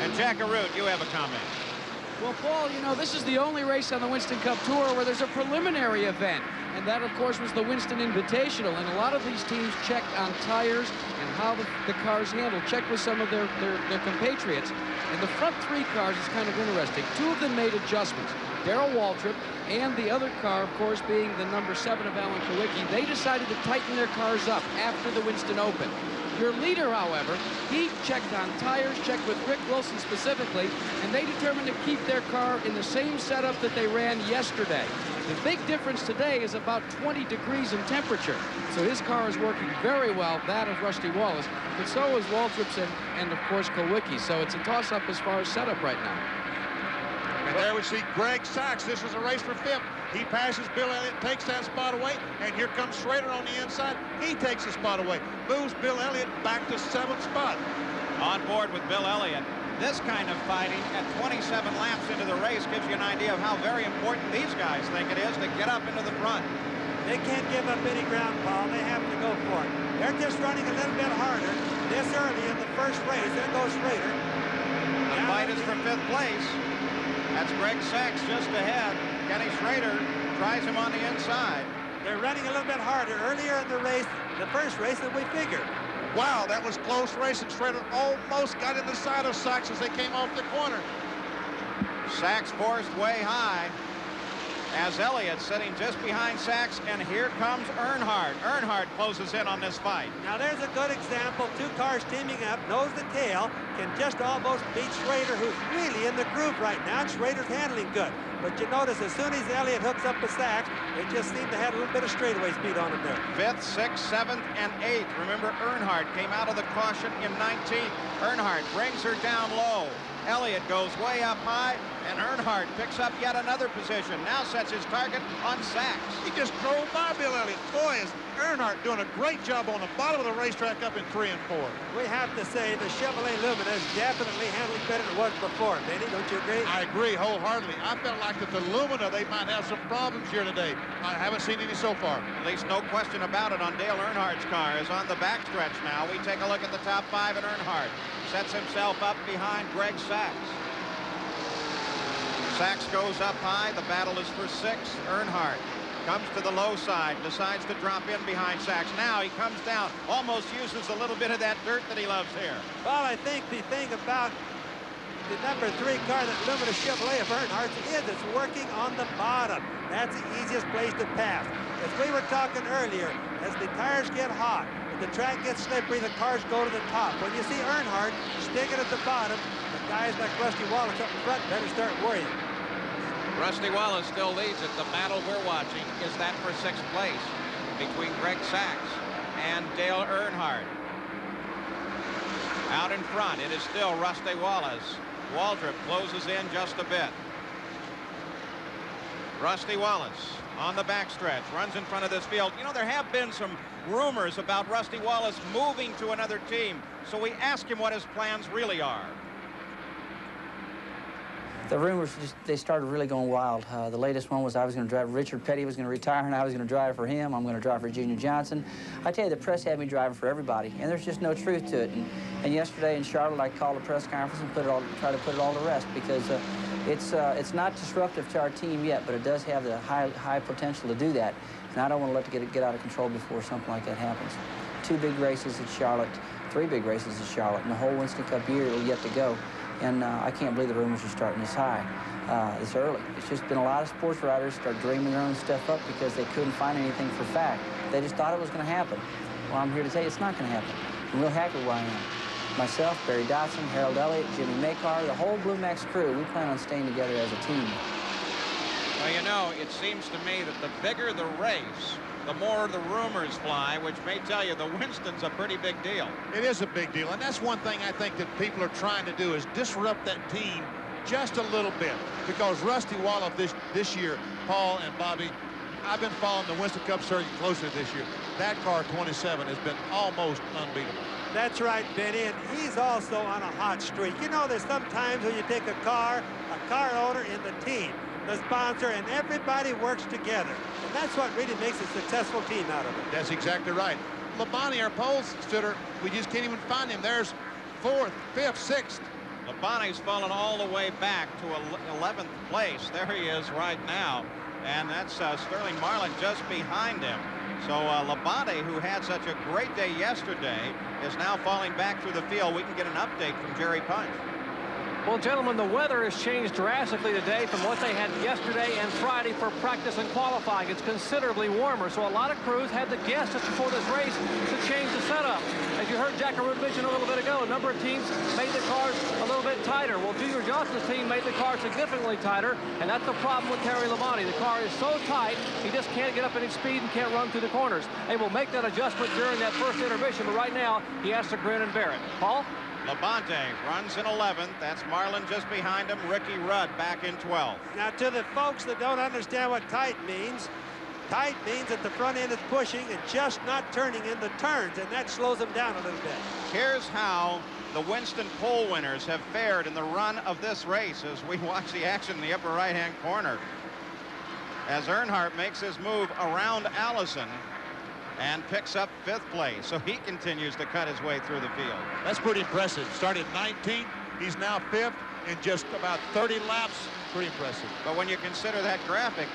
And Jack Arute, you have a comment. Well, Paul, you know, this is the only race on the Winston Cup Tour where there's a preliminary event. And that, of course, was the Winston Invitational. And a lot of these teams checked on tires and how the cars handled, checked with some of their compatriots. And the front 3 cars is kind of interesting. 2 of them made adjustments. Darrell Waltrip and the other car, of course, being the number 7 of Alan Kowicki, they decided to tighten their cars up after the Winston Open. Your leader, however, he checked on tires, checked with Rick Wilson specifically, and they determined to keep their car in the same setup that they ran yesterday. The big difference today is about 20 degrees in temperature. So his car is working very well, that of Rusty Wallace, but so is Waltrip's and of course, Kowicki. So it's a toss-up as far as setup right now. And there we see Greg Sachs. This is a race for 5th. He passes Bill Elliott, takes that spot away, and here comes Schrader on the inside. He takes the spot away, moves Bill Elliott back to 7th spot. On board with Bill Elliott. This kind of fighting at 27 laps into the race gives you an idea of how very important these guys think it is to get up into the front. They can't give up any ground, Paul. They have to go for it. They're just running a little bit harder this early in the first race. There goes Schrader. The fight is for 5th place. That's Greg Sachs just ahead. Kenny Schrader tries him on the inside. They're running a little bit harder earlier in the race, the first race, than we figured. Wow, that was close race, and Schrader almost got in the side of Sachs as they came off the corner. Sachs forced way high. as Elliott sitting just behind Sachs, and here comes Earnhardt. Earnhardt closes in on this fight. Now there's a good example. Two cars teaming up, nose to tail, can just almost beat Schrader, who's really in the groove right now, and Schrader's handling good. But you notice as soon as Elliott hooks up with Sachs, they just seem to have a little bit of straightaway speed on them there. 5th, 6th, 7th, and 8th. Remember, Earnhardt came out of the caution in 19th. Earnhardt brings her down low. Elliott goes way up high, and Earnhardt picks up yet another position. Now sets his target on Sachs. He just drove by Bill Elliott. Boy, is Earnhardt doing a great job on the bottom of the racetrack up in 3 and 4. We have to say the Chevrolet Lumina is definitely handling better than it was before. Benny, don't you agree? I agree wholeheartedly. I felt like that the Lumina, they might have some problems here today. I haven't seen any so far. At least no question about it on Dale Earnhardt's car is on the backstretch now. We take a look at the top 5, and Earnhardt sets himself up behind Greg Sachs. Sachs goes up high. The battle is for 6th. Earnhardt comes to the low side, decides to drop in behind Sachs. Now he comes down, almost uses a little bit of that dirt that he loves here. Well, I think the thing about the number 3 car, that Lumina Chevrolet of Earnhardt's, is it's working on the bottom. That's the easiest place to pass. As we were talking earlier, as the tires get hot, if the track gets slippery, the cars go to the top. When you see Earnhardt sticking at the bottom, the guys like Rusty Wallace up in front better start worrying. Rusty Wallace still leads it. The battle we're watching is that for 6th place between Greg Sachs and Dale Earnhardt. Out in front, it is still Rusty Wallace. Waldrop closes in just a bit. Rusty Wallace on the backstretch, runs in front of this field. You know, there have been some rumors about Rusty Wallace moving to another team, so we ask him what his plans really are. The rumors, they started really going wild. The latest one was I was going to drive, Richard Petty was going to retire, and I was going to drive for him. I'm going to drive for Junior Johnson. I tell you, the press had me driving for everybody, and there's just no truth to it. And yesterday in Charlotte, I called a press conference and tried to put it all to rest, because it's not disruptive to our team yet, but it does have the high potential to do that. And I don't want to let it get out of control before something like that happens. 2 big races at Charlotte, 3 big races at Charlotte, and the whole Winston Cup year will yet to go. And I can't believe the rumors are starting this high, this early. It's just been a lot of sports writers start dreaming their own stuff up because they couldn't find anything for fact. They just thought it was going to happen. Well, I'm here to tell you it's not going to happen. I'm real happy where I am. Myself, Barry Dotson, Harold Elliott, Jimmy Makar, the whole Blue Max crew, we plan on staying together as a team. Well, you know, it seems to me that the bigger the race, the more the rumors fly, which may tell you the Winston's a pretty big deal. It is a big deal, and that's one thing I think that people are trying to do, is disrupt that team just a little bit. Because Rusty Wallace this year, Paul and Bobby, I've been following the Winston Cup circuit closely this year. That car, 27, has been almost unbeatable. That's right, Benny, and he's also on a hot streak. You know, there's sometimes when you take a car owner in the team, the sponsor, and everybody works together. And that's what really makes a successful team out of it. That's exactly right. Labonte, our pole sitter, we just can't even find him. There's 4th, 5th, 6th. Labonte's fallen all the way back to 11th place. There he is right now. And that's Sterling Marlin just behind him. So Labonte, who had such a great day yesterday, is now falling back through the field. We can get an update from Jerry Punch. Well, gentlemen, the weather has changed drastically today from what they had yesterday and Friday for practice and qualifying. It's considerably warmer, so a lot of crews had to guess just before this race to change the setup. As you heard Jack Arute mention a little bit ago, a number of teams made the cars a little bit tighter. Well, Junior Johnson's team made the car significantly tighter, and that's the problem with Terry Labonte. The car is so tight, he just can't get up any speed and can't run through the corners. They will make that adjustment during that first intermission, but right now, he has to grin and bear it. Paul? Labonte runs in 11th. That's Marlin just behind him. Ricky Rudd back in 12th. Now, to the folks that don't understand what tight means that the front end is pushing and just not turning in the turns, and that slows them down a little bit. Here's how the Winston pole winners have fared in the run of this race as we watch the action in the upper right-hand corner. As Earnhardt makes his move around Allison and picks up 5th place, so he continues to cut his way through the field. That's pretty impressive. Started 19th, he's now 5th in just about 30 laps. Pretty impressive. But when you consider that graphic,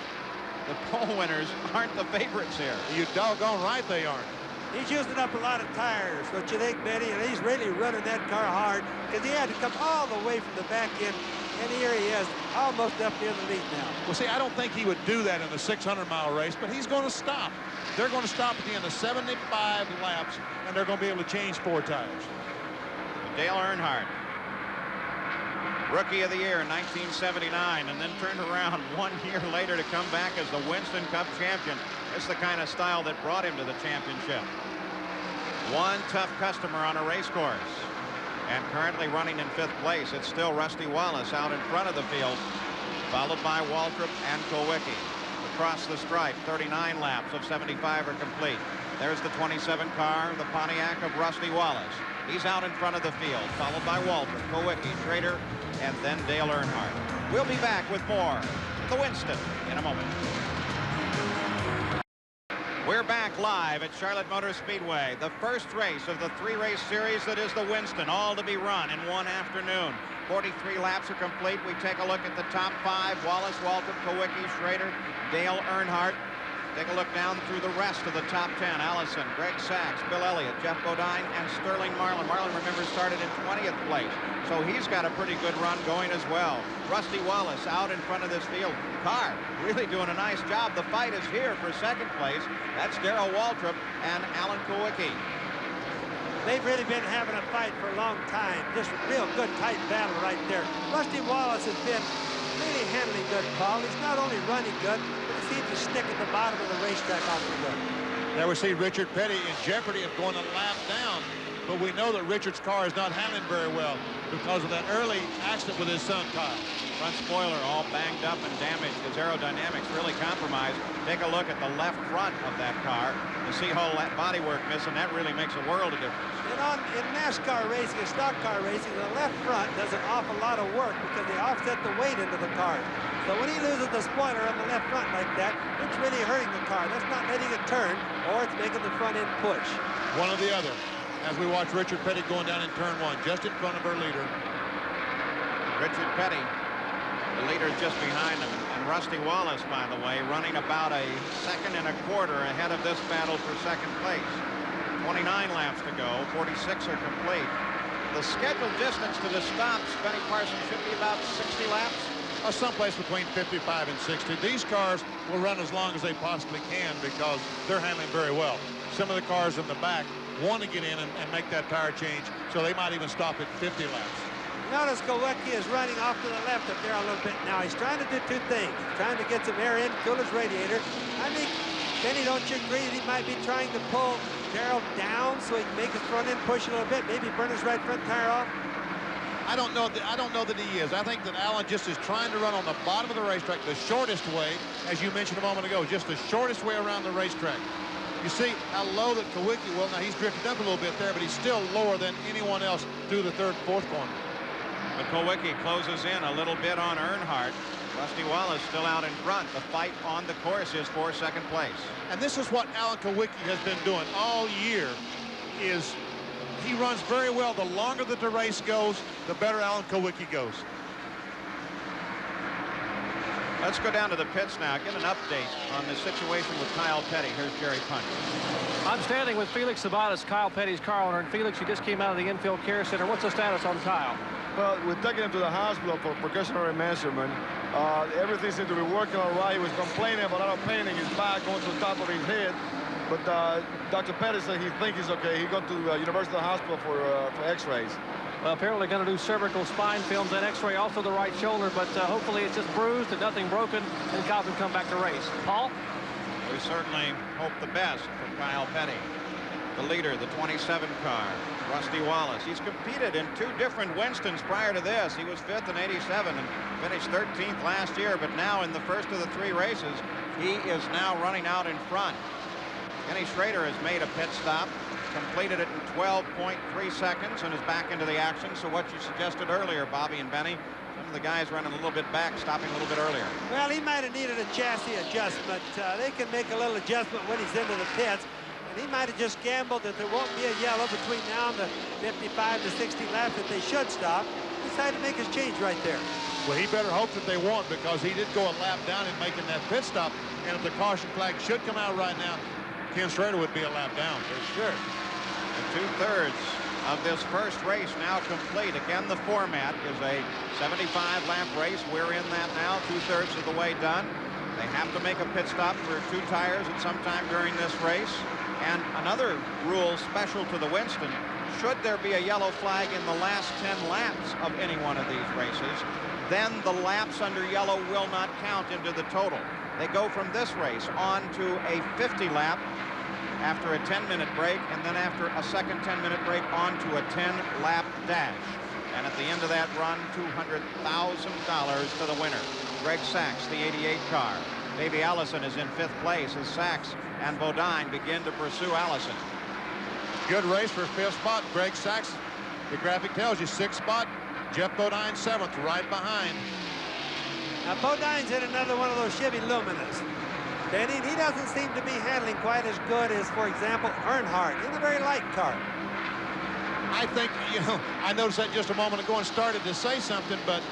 the pole winners aren't the favorites here. You doggone right they aren't. He's using up a lot of tires, what you think, Betty? And he's really running that car hard because he had to come all the way from the back end. And here he is, almost up near the lead now. Well, see, I don't think he would do that in the 600-mile race, but he's going to stop. They're going to stop at the end of 75 laps, and they're going to be able to change 4 tires. Dale Earnhardt, Rookie of the Year in 1979, and then turned around 1 year later to come back as the Winston Cup champion. It's the kind of style that brought him to the championship. One tough customer on a race course. And currently running in 5th place, it's still Rusty Wallace out in front of the field, followed by Waltrip and Kulwicki. Across the stripe, 39 laps of 75 are complete. There's the 27 car, the Pontiac of Rusty Wallace. He's out in front of the field, followed by Waltrip, Kulwicki, Schrader, and then Dale Earnhardt. We'll be back with more The Winston in a moment. We're back live at Charlotte Motor Speedway, the first race of the 3-race series that is the Winston, all to be run in one afternoon. 43 laps are complete. We take a look at the top 5. Wallace, Waltrip, Kulwicki, Schrader, Dale Earnhardt. Take a look down through the rest of the top 10. Allison, Greg Sachs, Bill Elliott, Jeff Bodine, and Sterling Marlin. Marlin, remember, started in 20th place, so he's got a pretty good run going as well. Rusty Wallace out in front of this field. Carr really doing a nice job. The fight is here for 2nd place. That's Darrell Waltrip and Alan Kulwicki. They've really been having a fight for a long time. Just a real good, tight battle right there. Rusty Wallace has been really handling good, Paul. He's not only running good, but he seems to stick at the bottom of the racetrack awfully good. There we see Richard Petty in jeopardy of going a lap down, but we know that Richard's car is not handling very well because of that early accident with his son, Kyle. Front spoiler all banged up and damaged. His aerodynamics really compromised. Take a look at the left front of that car. You see all that bodywork missing. That really makes a world of difference. And in NASCAR racing and stock car racing, the left front does an awful lot of work because they offset the weight into the car. So when he loses the spoiler on the left front like that, it's really hurting the car. That's not letting it turn, or it's making the front end push. One or the other. As we watch Richard Petty going down in turn 1, just in front of our leader. Richard Petty, the leader just behind him. And Rusty Wallace, by the way, running about a 2.25 seconds ahead of this battle for 2nd place. 29 laps to go, 46 are complete. The scheduled distance to the stops, Benny Parsons, should be about 60 laps. Someplace between 55 and 60. These cars will run as long as they possibly can because they're handling very well. Some of the cars in the back want to get in and make that tire change, so they might even stop at 50 laps. Notice Kulwicki is running off to the left up there a little bit now. He's trying to do 2 things. He's trying to get some air in, cool his radiator. I think, Benny, don't you agree that he might be trying to pull Darrell down so he can make his front end push a little bit, maybe burn his right front tire off? I don't know that he is. I think that Alan just is trying to run on the bottom of the racetrack the shortest way, as you mentioned a moment ago, just the shortest way around the racetrack. You see how low that Kulwicki, well, now he's drifted up a little bit there, but he's still lower than anyone else through the 3rd, 4th corner. But Kulwicki closes in a little bit on Earnhardt. Rusty Wallace still out in front. The fight on the course is for 2nd place. And this is what Alan Kulwicki has been doing all year, is he runs very well. The longer that the race goes, the better Alan Kulwicki goes. Let's go down to the pits now, get an update on the situation with Kyle Petty. Here's Jerry Punch. I'm standing with Felix Sabates, Kyle Petty's car owner. And Felix, you just came out of the infield care center. What's the status on Kyle? Well, we're taking him to the hospital for precautionary measurement. Everything seems to be working all right. He was complaining about a lot of pain in his back going to the top of his head. But Dr. Petty said he thinks he's okay. He got to University Hospital for x-rays. Well, apparently going to do cervical spine films and x-ray, also the right shoulder, but hopefully it's just bruised and nothing broken, and Kyle can come back to race. Paul? We certainly hope the best for Kyle Petty. The leader, the 27 car, Rusty Wallace. He's competed in 2 different Winstons prior to this. He was 5th in '87 and finished 13th last year, but now in the first of the 3 races, he is now running out in front. Kenny Schrader has made a pit stop, completed it in 12.3 seconds, and is back into the action. So what you suggested earlier, Bobby and Benny, some of the guys running a little bit back, stopping a little bit earlier. Well, he might have needed a chassis adjustment. They can make a little adjustment when he's into the pits. And he might have just gambled that there won't be a yellow between now and the 55 to 60 laps that they should stop. He decided to make his change right there. Well, he better hope that they won't, because he did go a lap down in making that pit stop. And if the caution flag should come out right now, Ken Schrader would be a lap down. For sure. And 2/3 of this first race now complete. Again, the format is a 75-lap race. We're in that now, 2/3 of the way done. They have to make a pit stop for 2 tires at some time during this race. And another rule special to the Winston, should there be a yellow flag in the last 10 laps of any one of these races, then the laps under yellow will not count into the total. They go from this race on to a 50 lap after a 10-minute break, and then after a second 10-minute break on to a 10-lap dash. And at the end of that run, $200,000 to the winner. Greg Sachs, the 88 car. Davey Allison is in 5th place as Sachs and Bodine begin to pursue Allison. Good race for 5th spot. Greg Sachs, the graphic tells you, 6th spot. Jeff Bodine 7th, right behind. Now, Bodine's in another one of those Chevy Luminas. Benny, he doesn't seem to be handling quite as good as, for example, Earnhardt in a very light car. I think, you know, I noticed that just a moment ago and started to say something, but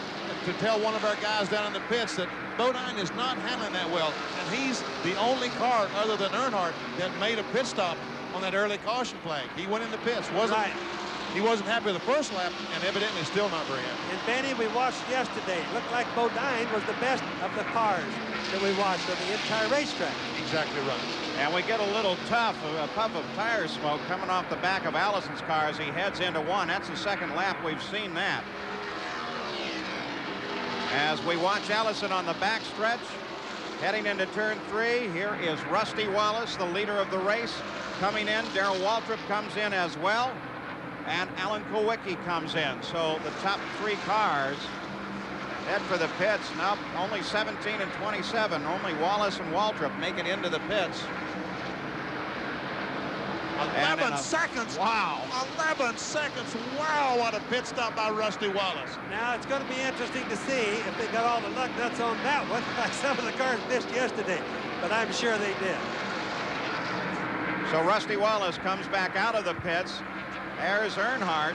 to tell one of our guys down in the pits that Bodine is not handling that well, and he's the only car other than Earnhardt that made a pit stop on that early caution flag. He went in the pits. He wasn't happy with the first lap, and evidently still not very happy. And Benny, we watched yesterday. It looked like Bodine was the best of the cars that we watched on the entire racetrack. Exactly right. And we get a little puff of tire smoke coming off the back of Allison's car as he heads into one. That's the second lap we've seen that. As we watch Allison on the back stretch, heading into turn 3, here is Rusty Wallace, the leader of the race, coming in. Darrell Waltrip comes in as well, and Alan Kulwicki comes in. So the top 3 cars head for the pits. Now only 17 and 27. Only Wallace and Waltrip make it into the pits. 11 seconds. Wow. 11 seconds. Wow, what a pit stop by Rusty Wallace. Now it's going to be interesting to see if they got all the lug nuts on that one, like some of the cars missed yesterday, but I'm sure they did. So Rusty Wallace comes back out of the pits. There's Earnhardt,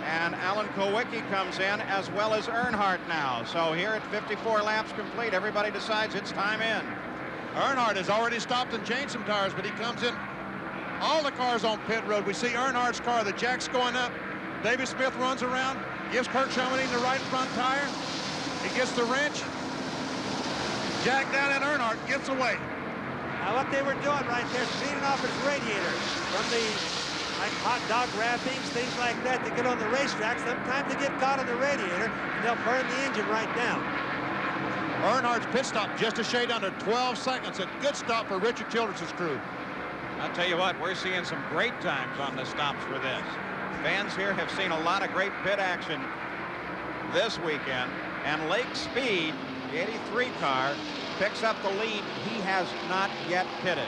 and Alan Kulwicki comes in as well as Earnhardt now. So here at 54 laps complete, everybody decides it's time in. Earnhardt has already stopped and changed some tires, but he comes in. All the cars on pit road. We see Earnhardt's car, the jack's going up. Davey Smith runs around, gives Kurt Schoenwein the right front tire. He gets the wrench. Jack down in Earnhardt gets away. Now what they were doing right there is cleaning off his radiator from the like hot dog wrappings, things like that, to get on the racetrack. Sometimes they get caught on the radiator and they'll burn the engine right down. Earnhardt's pit stop just a shade under 12 seconds. A good stop for Richard Childress's crew. I'll tell you what, we're seeing some great times on the stops for this. Fans here have seen a lot of great pit action this weekend, and Lake Speed, the 83 car, picks up the lead. He has not yet pitted.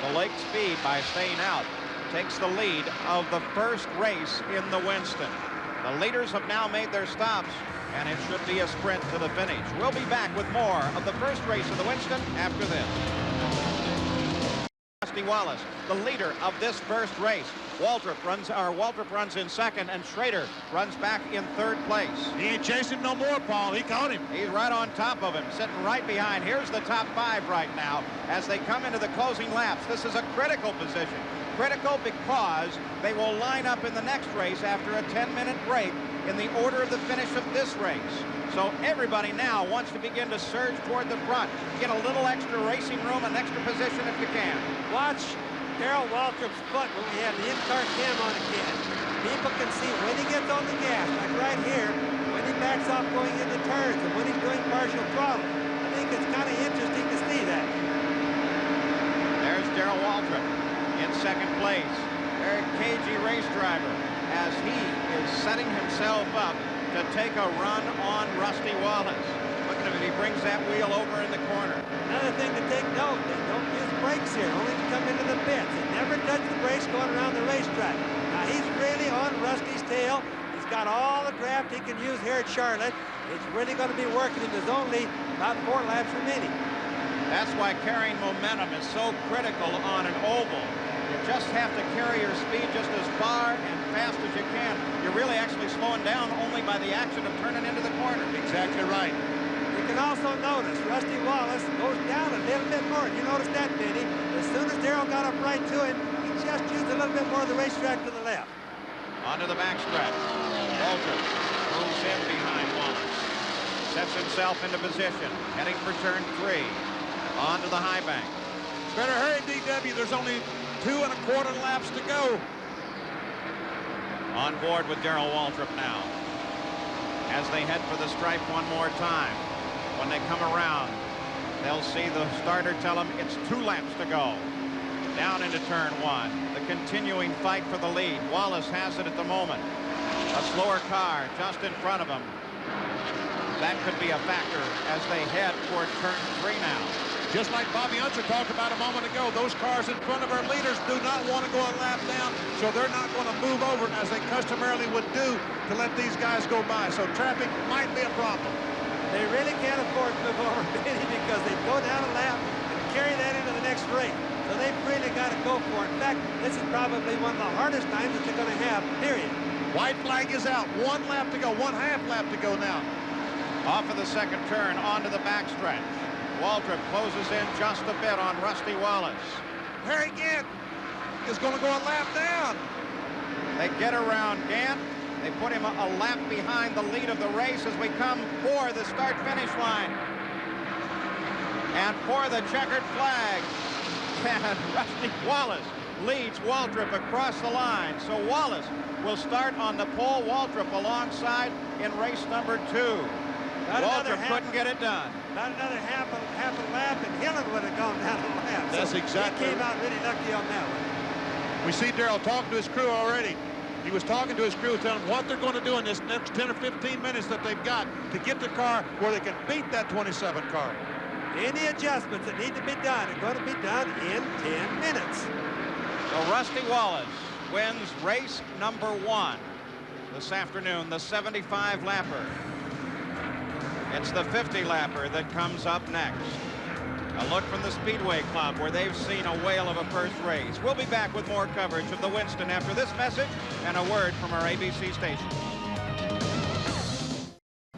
The Lake Speed, by staying out, takes the lead of the first race in the Winston. The leaders have now made their stops, and it should be a sprint to the finish. We'll be back with more of the first race of the Winston after this. Rusty Wallace, the leader of this first race. Waltrip runs in second, and Schrader runs back in 3rd place. He ain't chasing no more, Paul. He caught him. He's right on top of him, sitting right behind. Here's the top 5 right now as they come into the closing laps. This is a critical position. Critical because they will line up in the next race after a 10-minute break in the order of the finish of this race. So everybody now wants to begin to surge toward the front. Get a little extra racing room, an extra position if you can. Watch Darrell Waltrip's foot when we have the in-car cam on again. People can see when he gets on the gas, like right here, when he backs off going into turns, and when he's doing partial throttle. I think it's kind of interesting to see that. There's Darrell Waltrip in 2nd place. Very cagey race driver as he is setting himself up to take a run on Rusty Wallace. Look at him, he brings that wheel over in the corner. Another thing to take note, they don't use brakes here, only to come into the pits. They never touch the brakes going around the racetrack. Now he's really on Rusty's tail. He's got all the draft he can use here at Charlotte. It's really going to be working him. There's only about 4 laps remaining. That's why carrying momentum is so critical on an oval. You just have to carry your speed just as far and fast as you can. You're really actually slowing down only by the action of turning into the corner. Exactly right. You can also notice Rusty Wallace goes down a little bit more. You notice that, Benny? As soon as Darrell got up right to him, he just used a little bit more of the racetrack to the left. On onto the backstretch. Waltrip moves in behind Wallace. Sets himself into position, heading for turn 3. Onto the high bank. Better hurry, DW. There's only 2 1/4 laps to go. On board with Darrell Waltrip now. As they head for the stripe one more time. When they come around, they'll see the starter tell them it's 2 laps to go. Down into turn 1. The continuing fight for the lead. Wallace has it at the moment. A slower car just in front of him. That could be a factor as they head toward turn 3 now. Just like Bobby Unser talked about a moment ago, those cars in front of our leaders do not want to go a lap down, so they're not going to move over as they customarily would do to let these guys go by. So traffic might be a problem. They really can't afford to move over, Benny, because they go down a lap and carry that into the next race. So they've really got to go for it. In fact, this is probably one of the hardest times that they're going to have, period. White flag is out. 1 lap to go, 1/2 lap to go now. Off of the second turn, onto the backstretch. Waltrip closes in just a bit on Rusty Wallace. Harry Gant is going to go a lap down. They get around Gant. They put him a lap behind the lead of the race as we come for the start-finish line. And for the checkered flag. And Rusty Wallace leads Waltrip across the line. So Wallace will start on the pole. Waltrip alongside in race number 2. Waltrip couldn't get it done. Not another half a lap, and Hillen would have gone down a lap. That's so exactly. He came out really lucky on that one. We see Darrell talking to his crew already. He was talking to his crew, telling them what they're going to do in this next 10 or 15 minutes that they've got to get the car where they can beat that 27 car. Any adjustments that need to be done are going to be done in 10 minutes. So Rusty Wallace wins race number 1 this afternoon, the 75-lapper. It's the 50-lapper that comes up next. A look from the Speedway Club where they've seen a whale of a first race. We'll be back with more coverage of the Winston after this message and a word from our ABC station.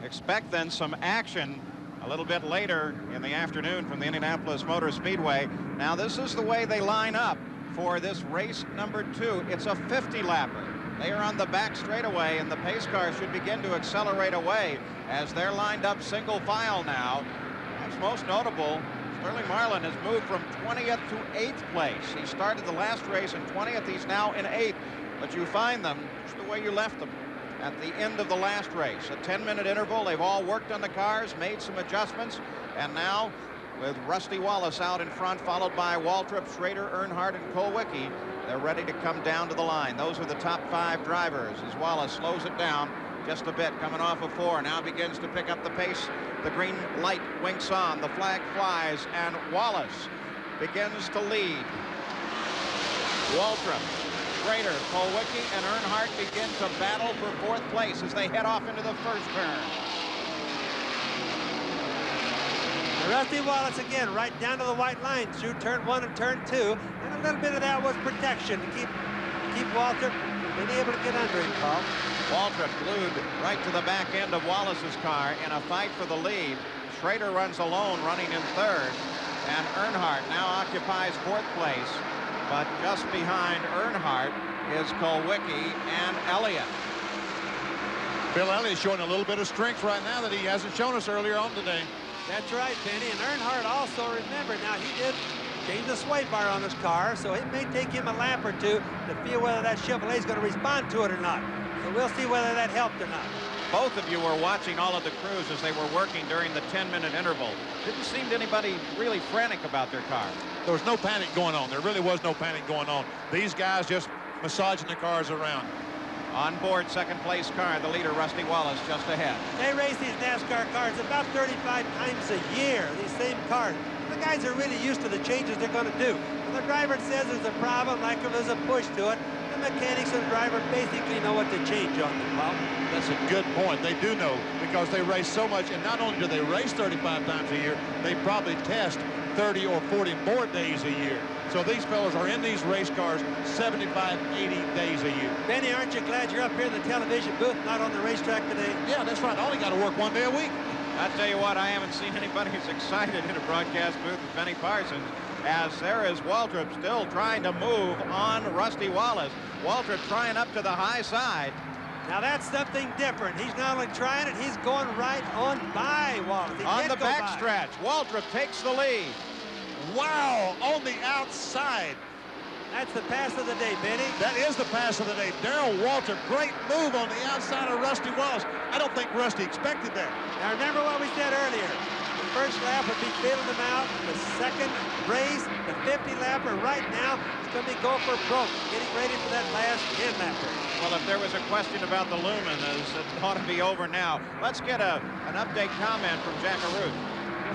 Expect then some action a little bit later in the afternoon from the Indianapolis Motor Speedway. Now this is the way they line up for this race number 2. It's a 50-lapper. They are on the back straightaway, and the pace car should begin to accelerate away as they're lined up single file now. That's most notable. Sterling Marlin has moved from 20th to 8th place. He started the last race in 20th. He's now in 8th. But you find them just the way you left them at the end of the last race. A 10-minute interval. They've all worked on the cars, made some adjustments, and now with Rusty Wallace out in front, followed by Waltrip, Schrader, Earnhardt, and Kulwicki, they're ready to come down to the line. Those are the top 5 drivers as Wallace slows it down just a bit, coming off of 4. Now begins to pick up the pace. The green light winks on, the flag flies, and Wallace begins to lead. Waltrip, Schrader, Kulwicki, and Earnhardt begin to battle for 4th place as they head off into the first turn. Rusty Wallace again right down to the white line through turn 1 and turn 2, and a little bit of that was protection to keep Waltrip from being able to get under him, Paul. Waltrip glued right to the back end of Wallace's car in a fight for the lead. Schrader runs alone, running in 3rd, and Earnhardt now occupies 4th place, but just behind Earnhardt is Kulwicki and Elliott. Bill Elliott's showing a little bit of strength right now that he hasn't shown us earlier on today. That's right, Penny. And Earnhardt also, remember, now he did change the sway bar on his car, so it may take him a lap or 2 to feel whether that Chevrolet is going to respond to it or not. So we'll see whether that helped or not. Both of you were watching all of the crews as they were working during the 10-minute interval. Didn't seem to anybody really frantic about their car. There was no panic going on. There really was no panic going on. These guys just massaging the cars around. On board, 2nd place car, the leader, Rusty Wallace, just ahead. They race these NASCAR cars about 35 times a year, these same cars. The guys are really used to the changes they're going to do. When the driver says there's a problem, like if there's a push to it, the mechanics and the driver basically know what to change on them, Paul. That's a good point. They do know because they race so much, and not only do they race 35 times a year, they probably test 30 or 40 more days a year. So these fellows are in these race cars 75, 80 days a year. Benny, aren't you glad you're up here in the television booth, not on the racetrack today? Yeah, that's right. I only got to work 1 day a week. I tell you what, I haven't seen anybody as excited in a broadcast booth as Benny Parsons. as there is Waltrip still trying to move on Rusty Wallace. Waltrip trying up to the high side. Now that's something different. He's not only trying it, he's going right on by Wallace. On the backstretch, Waltrip takes the lead. Wow, on the outside. That's the pass of the day, Benny. That is the pass of the day. Darrell Waltrip, great move on the outside of Rusty Wallace. I don't think Rusty expected that. Now remember what we said earlier. The first lap would be bailing them out. The second race, the 50 lapper right now is going to be go for broke, getting ready for that last 10 lapper. Well, if there was a question about the Lumen, it ought to be over now. Let's get an update comment from Jack Arute.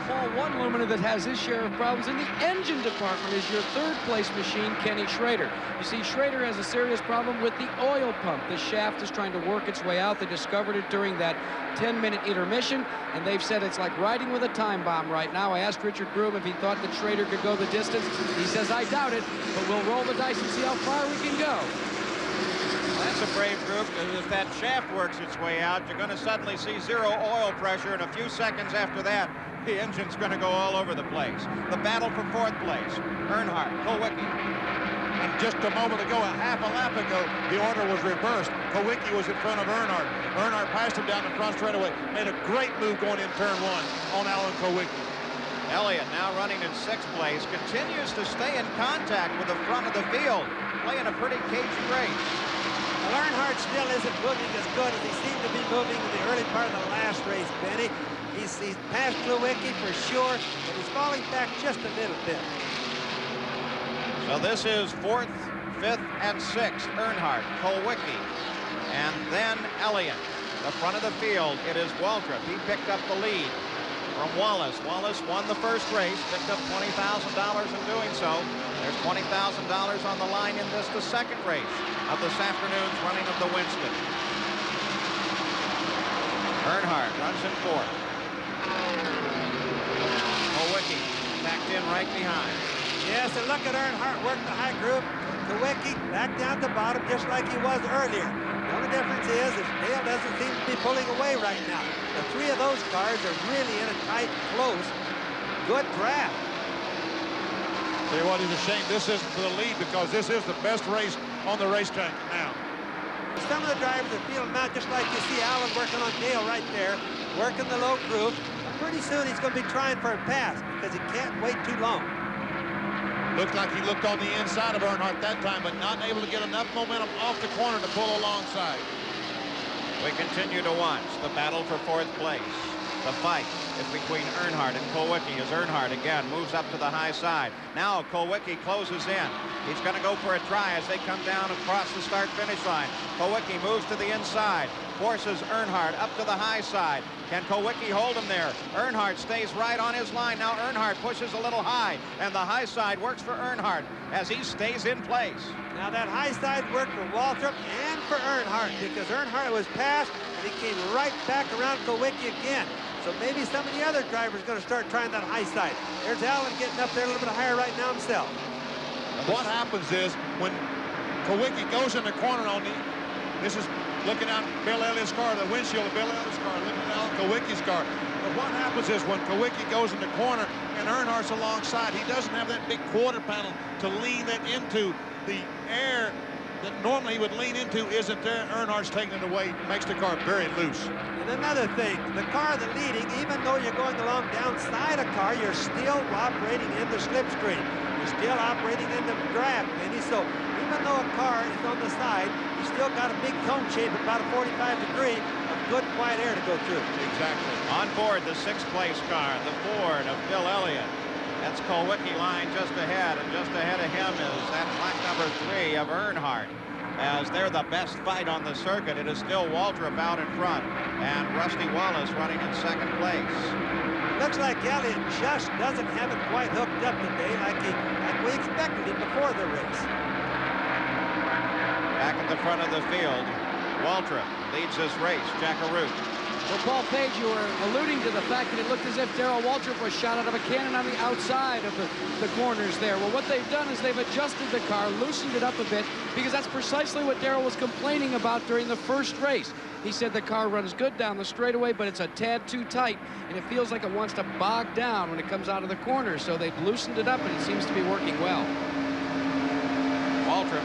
Paul, one Lumina that has his share of problems in the engine department is your third-place machine, Kenny Schrader. You see, Schrader has a serious problem with the oil pump. The shaft is trying to work its way out. They discovered it during that 10-minute intermission, and they've said it's like riding with a time bomb right now. I asked Richard Groom if he thought that Schrader could go the distance. He says, I doubt it, but we'll roll the dice and see how far we can go. That's a brave group, because if that shaft works its way out, you're going to suddenly see zero oil pressure, and a few seconds after that, the engine's going to go all over the place. The battle for fourth place, Earnhardt, Kulwicki. And just a moment ago, a half a lap ago, the order was reversed. Kulwicki was in front of Earnhardt. Earnhardt passed him down the front straightaway. Made a great move going in turn one on Alan Kulwicki. Elliott, now running in sixth place, continues to stay in contact with the front of the field, playing a pretty cagey race. Well, Earnhardt still isn't moving as good as he seemed to be moving in the early part of the last race, Benny. He's past Kulwicki for sure, but he's falling back just a little bit. So this is fourth, fifth, and sixth. Earnhardt, Kulwicki, and then Elliott. The front of the field, it is Waltrip. He picked up the lead from Wallace. Wallace won the first race, picked up $20,000 in doing so. There's $20,000 on the line in the second race of this afternoon's running of the Winston. Earnhardt runs in fourth. Kulwicki tacked in right behind. Yes, and look at Earnhardt work the high group. Kulwicki back down the bottom just like he was earlier. The only difference is Dale doesn't seem to be pulling away right now. The three of those cars are really in a tight, close, good draft. Tell you what, he's ashamed this isn't for the lead, because this is the best race on the racetrack now. Some of the drivers are feeling out just like you see Alan working on Dale right there, working the low groove. Pretty soon he's going to be trying for a pass because he can't wait too long. Looked like he looked on the inside of Earnhardt that time, but not able to get enough momentum off the corner to pull alongside. We continue to watch the battle for fourth place. The fight is between Earnhardt and Kulwicki as Earnhardt again moves up to the high side. Now Kulwicki closes in. He's going to go for a try as they come down across the start-finish line. Kulwicki moves to the inside, forces Earnhardt up to the high side. Can Kulwicki hold him there? Earnhardt stays right on his line. Now Earnhardt pushes a little high, and the high side works for Earnhardt as he stays in place. Now that high side worked for Waltrip and for Earnhardt, because Earnhardt was passed and he came right back around Kulwicki again. So maybe some of the other drivers are going to start trying that high side. There's Allen getting up there a little bit higher right now himself. What happens is when Kulwicki goes in the corner on the, this is looking out Bill Elliott's car, the windshield of Bill Elliott's car, looking at Alan Kulwicki's car. But what happens is when Kulwicki goes in the corner and Earnhardt's alongside, he doesn't have that big quarter panel to lean that into. The air that normally he would lean into isn't there. Earnhardt's taking it away, makes the car very loose. And another thing, the car that's leading, even though you're going along downside a car, you're still operating in the slipstream. You're still operating in the draft, Benny. So even though a car is on the side, you still got a big cone shape at about a 45 degree of good, quiet air to go through. Exactly. On board the sixth place car, the Ford of Bill Elliott. That's Kulwicki lying just ahead, and just ahead of him is that black number 3 of Earnhardt. As they're the best fight on the circuit, it is still Waltrip out in front, and Rusty Wallace running in second place. Looks like Elliott just doesn't have it quite hooked up today like we expected him before the race. Back at the front of the field, Waltrip leads this race. Jack Arute Well, Paul Page, you were alluding to the fact that it looked as if Darrell Waltrip was shot out of a cannon on the outside of the corners there. Well, what they've done is they've adjusted the car, loosened it up a bit, because that's precisely what Darrell was complaining about during the first race. He said the car runs good down the straightaway, but it's a tad too tight, and it feels like it wants to bog down when it comes out of the corners. So they've loosened it up, and it seems to be working well. Waltrip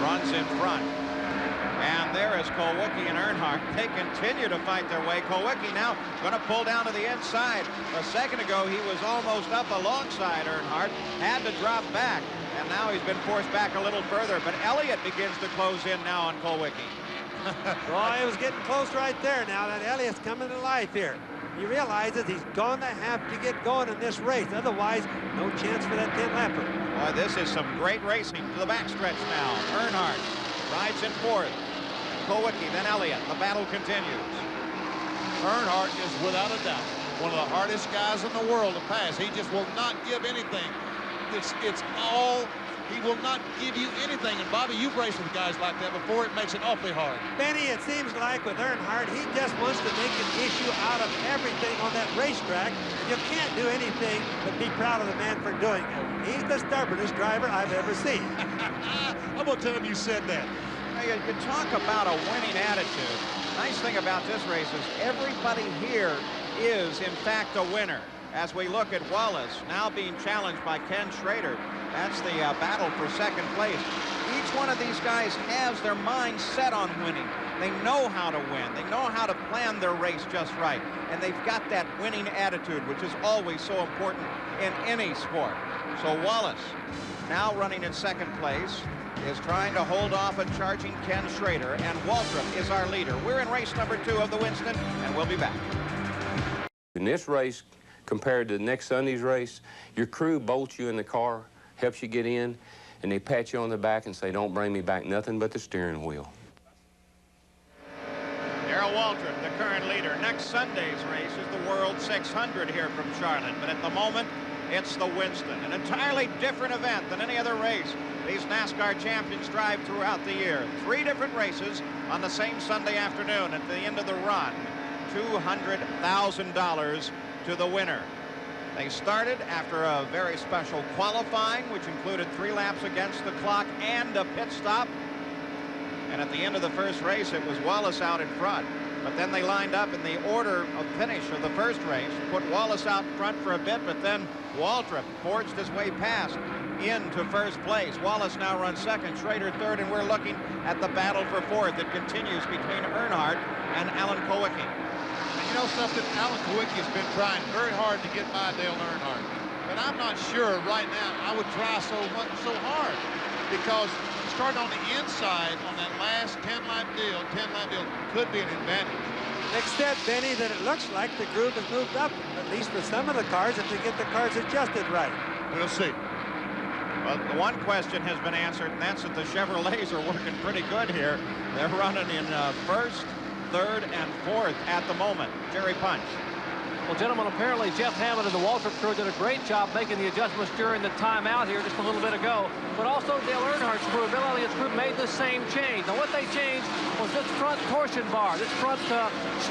runs in front. And there is Kulwicki and Earnhardt. They continue to fight their way. Kulwicki now going to pull down to the inside. A second ago, he was almost up alongside Earnhardt. Had to drop back. And now he's been forced back a little further. But Elliott begins to close in now on Kulwicki. Well, it was getting close right there now. That Elliott's coming to life here. He realizes he's going to have to get going in this race. Otherwise, no chance for that 10-lapper. Boy, this is some great racing to the backstretch now. Earnhardt rides in fourth. Kulwicki, then Elliott. The battle continues. Earnhardt is without a doubt one of the hardest guys in the world to pass. He just will not give anything. It's all, he will not give you anything. And Bobby, you've raced with guys like that before. It makes it awfully hard. Benny, it seems like with Earnhardt, he just wants to make an issue out of everything on that racetrack. You can't do anything but be proud of the man for doing it. He's the stubbornest driver I've ever seen. I'm going to tell him you said that. You talk about a winning attitude. Nice thing about this race is everybody here is, in fact, a winner. As we look at Wallace now being challenged by Ken Schrader, that's the battle for second place. Each one of these guys has their mind set on winning. They know how to win. They know how to plan their race just right. And they've got that winning attitude, which is always so important in any sport. So Wallace, now running in second place, is trying to hold off a charging Ken Schrader, and Waltrip is our leader. We're in race number 2 of the Winston, and we'll be back. In this race, compared to the next Sunday's race, your crew bolts you in the car, helps you get in, and they pat you on the back and say, don't bring me back nothing but the steering wheel. Darrell Waltrip, the current leader. Next Sunday's race is the World 600 here from Charlotte, but at the moment, it's the Winston, an entirely different event than any other race these NASCAR champions drive throughout the year. 3 different races on the same Sunday afternoon. At the end of the run, $200,000 to the winner. They started after a very special qualifying, which included 3 laps against the clock and a pit stop. And at the end of the first race, it was Wallace out in front. But then they lined up in the order of finish of the first race, put Wallace out in front for a bit, but then Waltrip forged his way past into first place. Wallace now runs second, Schrader third, and we're looking at the battle for fourth. It continues between Earnhardt and Alan Kulwicki. You know something? Alan Kulwicki has been trying very hard to get by Dale Earnhardt. But I'm not sure right now I would try so hard, because starting on the inside on that last 10-lap deal could be an advantage. Except, Benny, that it looks like the groove has moved up, at least for some of the cars, if they get the cars adjusted right. We'll see. Well, the one question has been answered, and that's that the Chevrolets are working pretty good here. They're running in first, third, and fourth at the moment. Jerry Punch. Well, gentlemen, apparently Jeff Hammond and the Waltrip crew did a great job making the adjustments during the timeout here just a little bit ago. But also Dale Earnhardt's crew, Bill Elliott's crew, made the same change. Now, what they changed was this front torsion bar, this front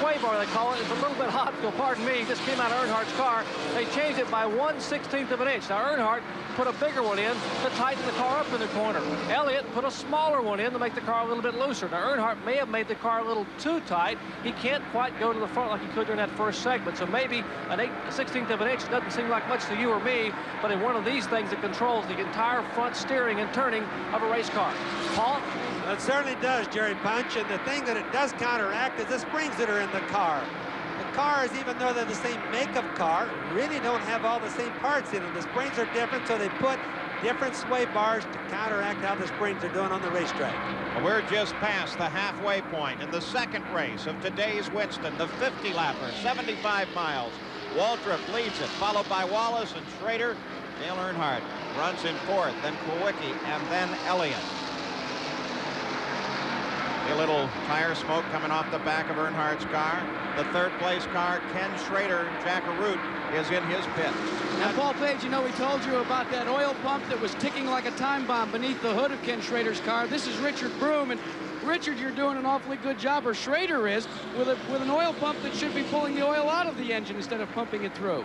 sway bar, they call it. It's a little bit hot, so pardon me. This came out of Earnhardt's car. They changed it by 1/16 of an inch. Now, Earnhardt put a bigger one in to tighten the car up in the corner. Elliott put a smaller one in to make the car a little bit looser. Now, Earnhardt may have made the car a little too tight. He can't quite go to the front like he could during that first segment. So maybe an 1/16 of an inch doesn't seem like much to you or me, but in one of these things it controls the entire front steering and turning of a race car. Paul? It certainly does, Jerry Punch, and the thing that it does counteract is the springs that are in the car. The cars, even though they're the same make of car, really don't have all the same parts in them. The springs are different, so they put different sway bars to counteract how the springs are doing on the racetrack. Well, we're just past the halfway point in the second race of today's Winston, the 50-lapper, 75 miles. Waltrip leads it, followed by Wallace and Schrader. Dale Earnhardt runs in fourth, then Kulwicki, and then Elliott. A little tire smoke coming off the back of Earnhardt's car. The third-place car, Ken Schrader, Jack Arute, is in his pit. Now, Paul Page, you know, we told you about that oil pump that was ticking like a time bomb beneath the hood of Ken Schrader's car. This is Richard Broom, and Richard, you're doing an awfully good job, or Schrader is, with an oil pump that should be pulling the oil out of the engine instead of pumping it through.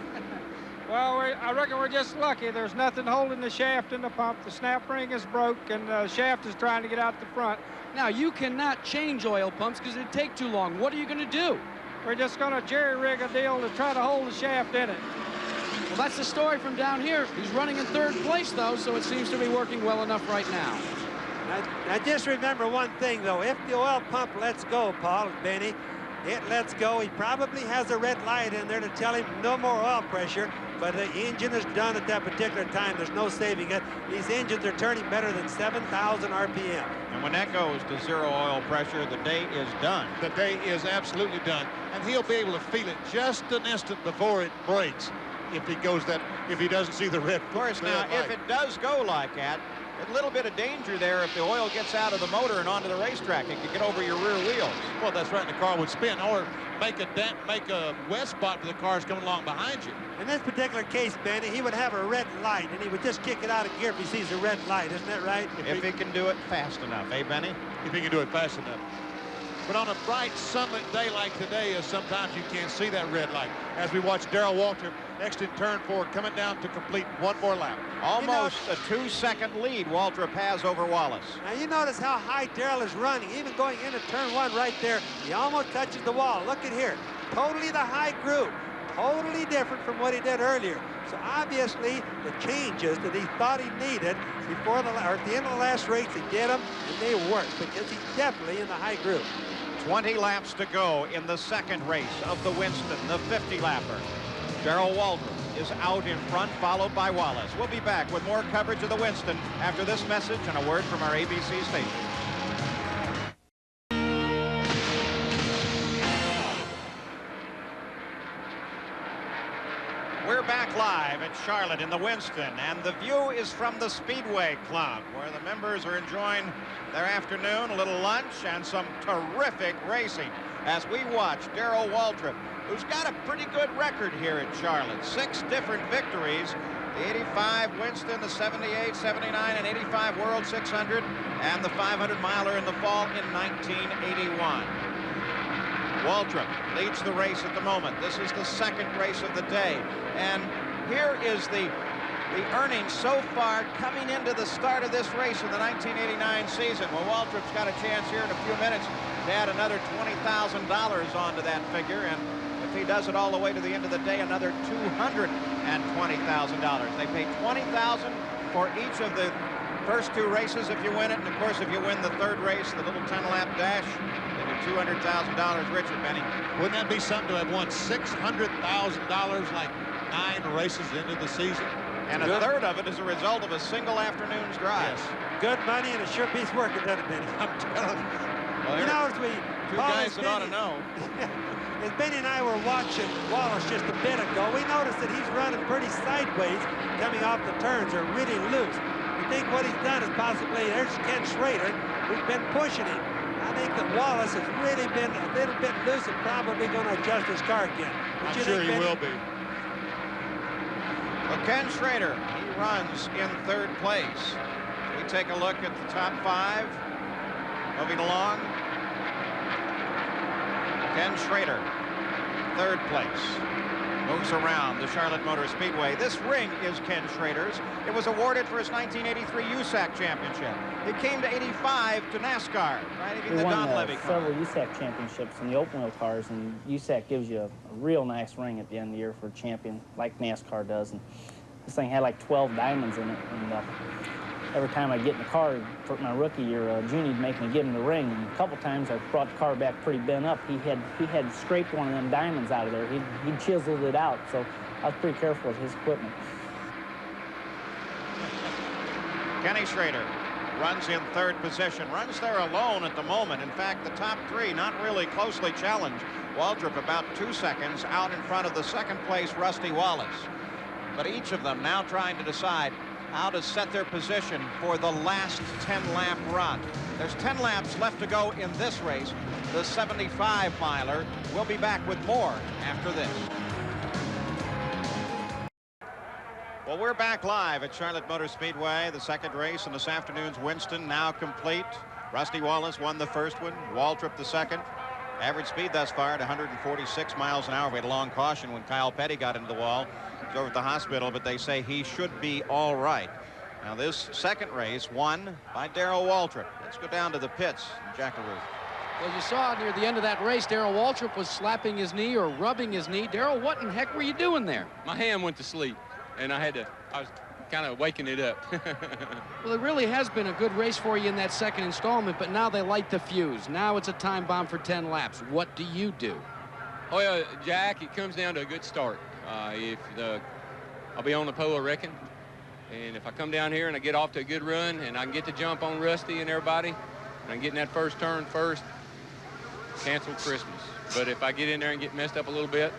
Well, I reckon we're just lucky. There's nothing holding the shaft in the pump. The snap ring is broke, and the shaft is trying to get out the front. Now, you cannot change oil pumps because it'd take too long. What are you going to do? We're just going to jerry-rig a deal to try to hold the shaft in it. Well, that's the story from down here. He's running in third place, though, so it seems to be working well enough right now. Now just remember one thing, though. If the oil pump lets go, Paul and Benny, it lets go. He probably has a red light in there to tell him no more oil pressure, but the engine is done at that particular time. There's no saving it. These engines are turning better than 7,000 RPM. And when that goes to zero oil pressure, the day is done. The day is absolutely done, and he'll be able to feel it just an instant before it breaks. If he doesn't see the red. Of course, now, if it does go like that, a little bit of danger there if the oil gets out of the motor and onto the racetrack. It could get over your rear wheels. Well, that's right. The car would spin or make a wet spot for the cars coming along behind you. In this particular case, Benny, he would have a red light, and he would just kick it out of gear if he sees a red light. Isn't that right? If he can do it fast enough, eh, Benny? If he can do it fast enough. But on a bright, sunlit day like today, sometimes you can't see that red light. As we watch Darrell Waltrip next in turn 4, coming down to complete one more lap. Almost a 2-second lead Waltrip has over Wallace. Now you notice how high Darrell is running, even going into turn 1 right there. He almost touches the wall. Look at here. Totally the high groove. Totally different from what he did earlier. So obviously the changes that he thought he needed before at the end of the last race, he did them and they worked because he's definitely in the high groove. 20 laps to go in the second race of the Winston, the 50-lapper. Darrell Waltrip is out in front, followed by Wallace. We'll be back with more coverage of the Winston after this message and a word from our ABC station. We're back live at Charlotte in the Winston, and the view is from the Speedway Club, where the members are enjoying their afternoon, a little lunch, and some terrific racing as we watch Darrell Waltrip, who's got a pretty good record here at Charlotte. 6 different victories, the 85 Winston, the 78, 79, and 85 World 600, and the 500-miler in the fall in 1981. Waltrip leads the race at the moment. This is the second race of the day. And here is the earnings so far coming into the start of this race in the 1989 season. Well, Waltrip's got a chance here in a few minutes to add another $20,000 onto that figure. And if he does it all the way to the end of the day, another $220,000. They pay $20,000 for each of the first 2 races if you win it. And, of course, if you win the third race, the little 10-lap dash, $200,000 richer, Benny. Wouldn't that be something to have won $600,000 like 9 races into the season? And a third of it is a result of a single afternoon's drive. Yes. Good money, and it sure beats working, doesn't it, Benny? I'm telling you. Well, you know, as two guys that ought to know. As Benny and I were watching Wallace just a bit ago, we noticed that he's running pretty sideways, coming off the turns. They're really loose. We think what he's done is possibly, there's Ken Schrader, who's been pushing him. I think that Wallace has really been a little bit loose and probably going to adjust his car again. I'm sure he will be. Well, Ken Schrader, he runs in third place. We take a look at the top 5. Moving along. Ken Schrader, third place. Moves around the Charlotte Motor Speedway. This ring is Ken Schrader's. It was awarded for his 1983 USAC championship. It came to 85 to NASCAR, driving the Don Levy car. Several USAC championships in the open wheel cars, and USAC gives you a real nice ring at the end of the year for a champion, like NASCAR does. And this thing had like 12 diamonds in it, and every time I get in the car for my rookie year, Junie'd make me give him the ring. And a couple times I brought the car back pretty bent up. He had scraped one of them diamonds out of there. He'd chiseled it out, so I was pretty careful with his equipment. Kenny Schrader runs in third position, runs there alone at the moment. In fact, the top 3 not really closely challenged. Waltrip about 2 seconds out in front of the second place Rusty Wallace. But each of them now trying to decide how to set their position for the last 10-lap run. There's 10 laps left to go in this race. The 75-miler will be back with more after this. Well, we're back live at Charlotte Motor Speedway. The second race in this afternoon's Winston now complete. Rusty Wallace won the first one, Waltrip the second. Average speed thus far at 146 miles an hour. We had a long caution when Kyle Petty got into the wall. He's over at the hospital, but they say he should be all right. Now this second race won by Darrell Waltrip. Let's go down to the pits in Jackaroo. Well, you saw near the end of that race, Darrell Waltrip was slapping his knee or rubbing his knee. Darrell, what in heck were you doing there? My hand went to sleep, and I was kind of waking it up. Well, it really has been a good race for you in that second installment, but now they light the fuse. Now it's a time bomb for 10 laps. What do you do? Well, Jack, it comes down to a good start. I'll be on the pole, I reckon. And if I come down here and I get off to a good run and I can get the jump on Rusty and everybody, and I get in that first turn first, cancel Christmas. But if I get in there and get messed up a little bit,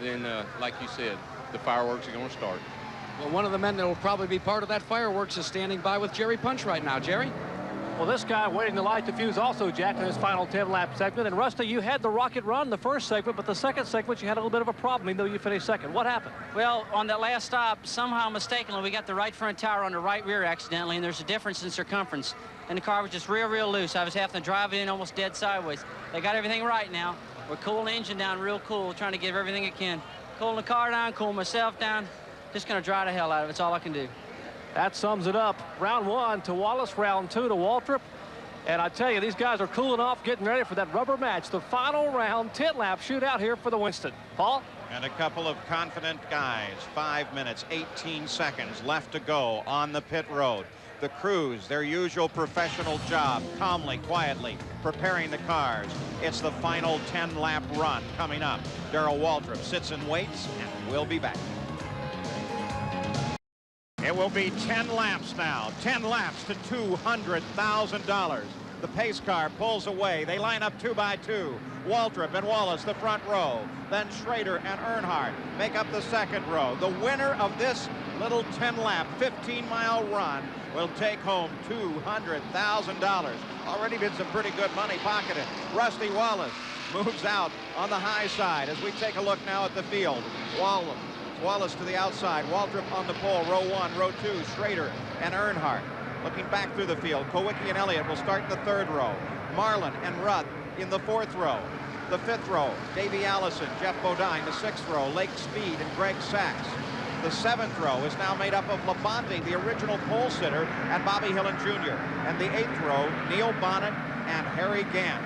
then, like you said, the fireworks are going to start. Well, one of the men that will probably be part of that fireworks is standing by with Jerry Punch right now. Jerry? Well, this guy waiting to light the fuse also, Jack, in his final 10-lap segment. And Rusty, you had the rocket run the first segment, but the second segment you had a little bit of a problem, even though you finished second. What happened? Well, on that last stop, somehow mistakenly, we got the right front tire on the right rear accidentally, and there's a difference in circumference. And the car was just real loose. I was having to drive it in almost dead sideways. They got everything right now. We're cooling the engine down real cool, trying to give everything it can. Cooling the car down, cooling myself down. Just going to dry the hell out of it. It's all I can do. That sums it up. Round 1 to Wallace, round 2 to Waltrip. And I tell you, these guys are cooling off, getting ready for that rubber match. The final round, 10-lap shootout here for the Winston. Paul? And a couple of confident guys. 5 minutes, 18 seconds left to go on the pit road. The crews, their usual professional job, calmly, quietly, preparing the cars. It's the final 10-lap run coming up. Darrell Waltrip sits and waits, and we'll be back. It will be 10 laps now. 10 laps to $200,000. The pace car pulls away. They line up 2 by 2. Waltrip and Wallace, the front row. Then Schrader and Earnhardt make up the second row. The winner of this little 10-lap, 15-mile run will take home $200,000. Already been some pretty good money pocketed. Rusty Wallace moves out on the high side as we take a look now at the field. Wallace to the outside, Waltrip on the pole, row 1, row 2, Schrader and Earnhardt. Looking back through the field, Kowicki and Elliott will start in the 3rd row. Marlin and Rudd in the 4th row. The 5th row, Davey Allison, Jeff Bodine. The 6th row, Lake Speed and Greg Sachs. The 7th row is now made up of Labonte, the original pole sitter, and Bobby Hillen Jr. And the 8th row, Neil Bonnet and Harry Gant.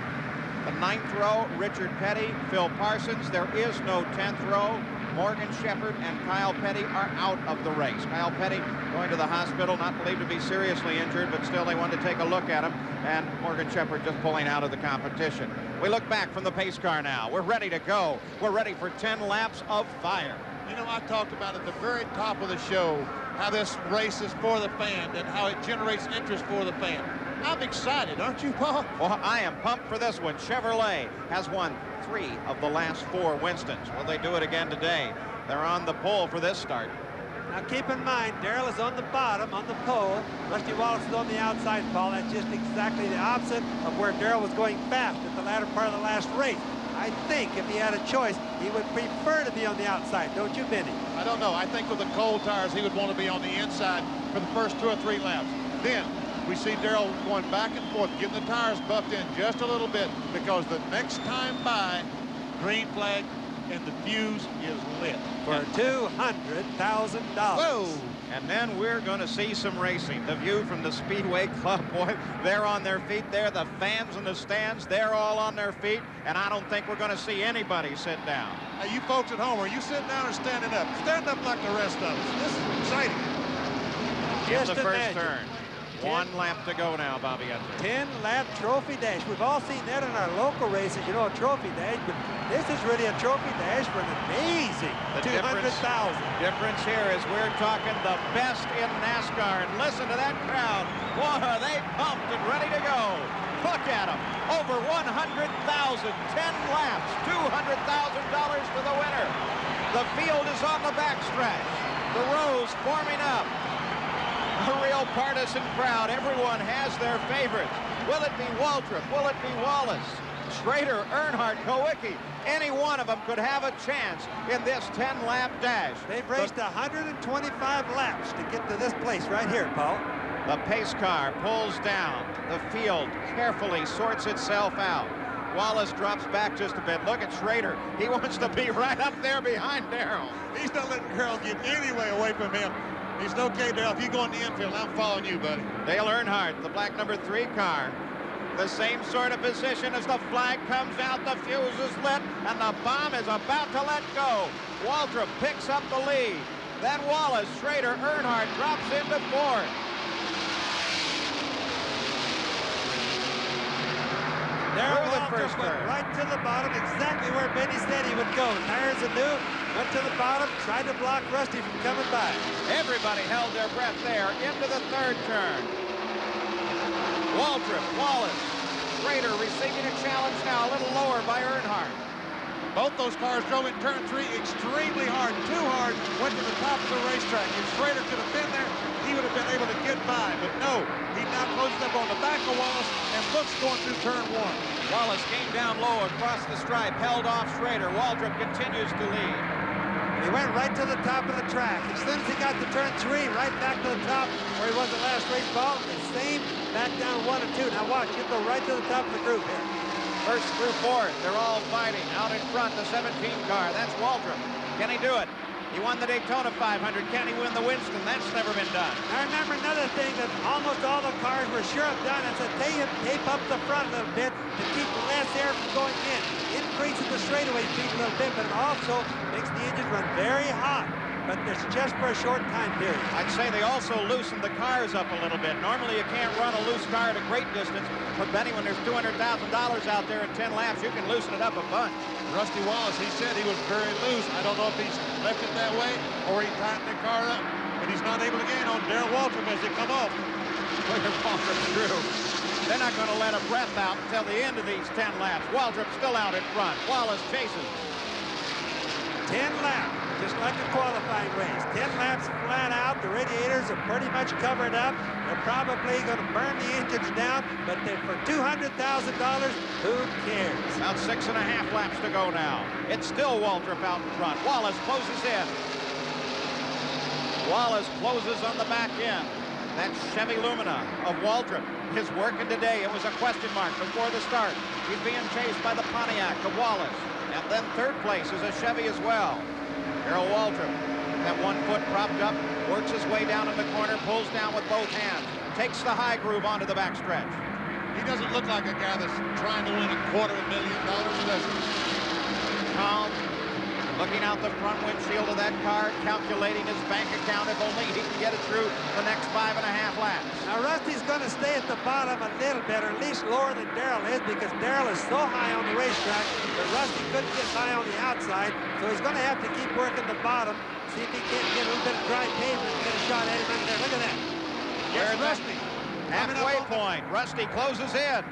The 9th row, Richard Petty, Phil Parsons. There is no 10th row. Morgan Shepherd and Kyle Petty are out of the race. Kyle Petty going to the hospital, not believed to be seriously injured, but still they wanted to take a look at him, and Morgan Shepherd just pulling out of the competition. We look back from the pace car now. We're ready to go. We're ready for 10 laps of fire. You know, I talked about at the very top of the show how this race is for the fan and how it generates interest for the fan. I'm excited, aren't you, Paul? Well, I am pumped for this one. Chevrolet has won 3 of the last 4 Winstons. Will they do it again today? They're on the pole for this start. Now keep in mind, Darrell is on the bottom, on the pole. Rusty Wallace is on the outside, Paul. That's just exactly the opposite of where Darrell was going fast at the latter part of the last race. I think if he had a choice, he would prefer to be on the outside, don't you, Benny? I don't know. I think with the cold tires, he would want to be on the inside for the first 2 or 3 laps. Then we see Darrell going back and forth, getting the tires buffed in just a little bit, because the next time by, green flag and the fuse is lit. For $200,000. Whoa! And then we're going to see some racing. The view from the Speedway Club, boy, they're on their feet there. The fans in the stands, they're all on their feet. And I don't think we're going to see anybody sit down. Hey, you folks at home, are you sitting down or standing up? Stand up like the rest of us. This is exciting. In the first turn. 1 lap to go now, Bobby Unser. 10-lap trophy dash. We've all seen that in our local races, you know, a trophy dash, but this is really a trophy dash for an amazing $200,000. Difference here is we're talking the best in NASCAR, and listen to that crowd. Boy, are they pumped and ready to go. Look at them. Over 100,000, 10 laps, $200,000 for the winner. The field is on the backstretch. The rows forming up. A real partisan crowd. Everyone has their favorites. Will it be Waltrip? Will it be Wallace? Schrader, Earnhardt, Kowicki. Any one of them could have a chance in this 10-lap dash. They've raced 125 laps to get to this place right here, Paul. The pace car pulls down. The field carefully sorts itself out. Wallace drops back just a bit. Look at Schrader. He wants to be right up there behind Darrell. He's not letting Darrell get any way away from him. He's okay, Darrell. If you go in the infield, I'm following you, buddy. Dale Earnhardt, the black number 3 car. The same sort of position as the flag comes out. The fuse is lit, and the bomb is about to let go. Waltrip picks up the lead. Then Wallace, Schrader, Earnhardt drops into 4th. Darrell the Waltrip first went turn. right to the bottom, exactly where Benny said he would go. Tires anew, went to the bottom, tried to block Rusty from coming by. Everybody held their breath there into the 3rd turn. Waltrip, Wallace, Schrader receiving a challenge now, a little lower by Earnhardt. Both those cars drove in turn 3 extremely hard, too hard, went to the top of the racetrack. If Schrader could have been there, he would have been able to get by, but no. He now closes up on the back of Wallace and looks going through turn 1. Wallace came down low across the stripe, held off Schrader. Waltrip continues to lead. He went right to the top of the track. As soon as he got to turn 3, right back to the top where he was the last race ball, the same back down 1 and 2. Now watch, he'll go right to the top of the group here. 1st through 4th, they're all fighting. Out in front, the 17 car. That's Waltrip. Can he do it? He won the Daytona 500. Can he win the Winston? That's never been done. I remember another thing that almost all the cars were sure have done is that they tape up the front a little bit to keep less air from going in. Increases the straightaway speed a little bit, but it also makes the engine run very hot. But it's just for a short time period. I'd say they also loosened the cars up a little bit. Normally you can't run a loose car at a great distance, but Benny, when there's $200,000 out there in 10 laps, you can loosen it up a bunch. Rusty Wallace, he said he was very loose. I don't know if he's left it that way or he tightened the car up, but he's not able to gain on Darrell Waltrip as they come off. Look at Waltrip through. They're not going to let a breath out until the end of these 10 laps. Waltrip still out in front. Wallace chases. 10 laps, just like a qualifying race. 10 laps flat out. The radiators are pretty much covered up. They're probably going to burn the engines down, but for $200,000, who cares? About 6.5 laps to go now. It's still Waltrip out in front. Wallace closes in. Wallace closes on the back end. That Chevy Lumina of Waltrip is working today. It was a question mark before the start. He's being chased by the Pontiac of Wallace. And then 3rd place is a Chevy as well. Darrell Waltrip, that 1 foot propped up, works his way down in the corner, pulls down with both hands, takes the high groove onto the backstretch. He doesn't look like a guy that's trying to win $250,000, does he? Calm, looking out the front windshield of that car, calculating his bank account if only he can get it through the next 5.5 laps. Now Rusty's going to stay at the bottom a little bit, or at least lower than Darrell is, because Darrell is so high on the racetrack that Rusty couldn't get by on the outside, so he's going to have to keep working the bottom, see if he can't get a little bit of dry pavement and get a shot at him under there. Look at that. There's Rusty. Halfway point. Rusty closes in.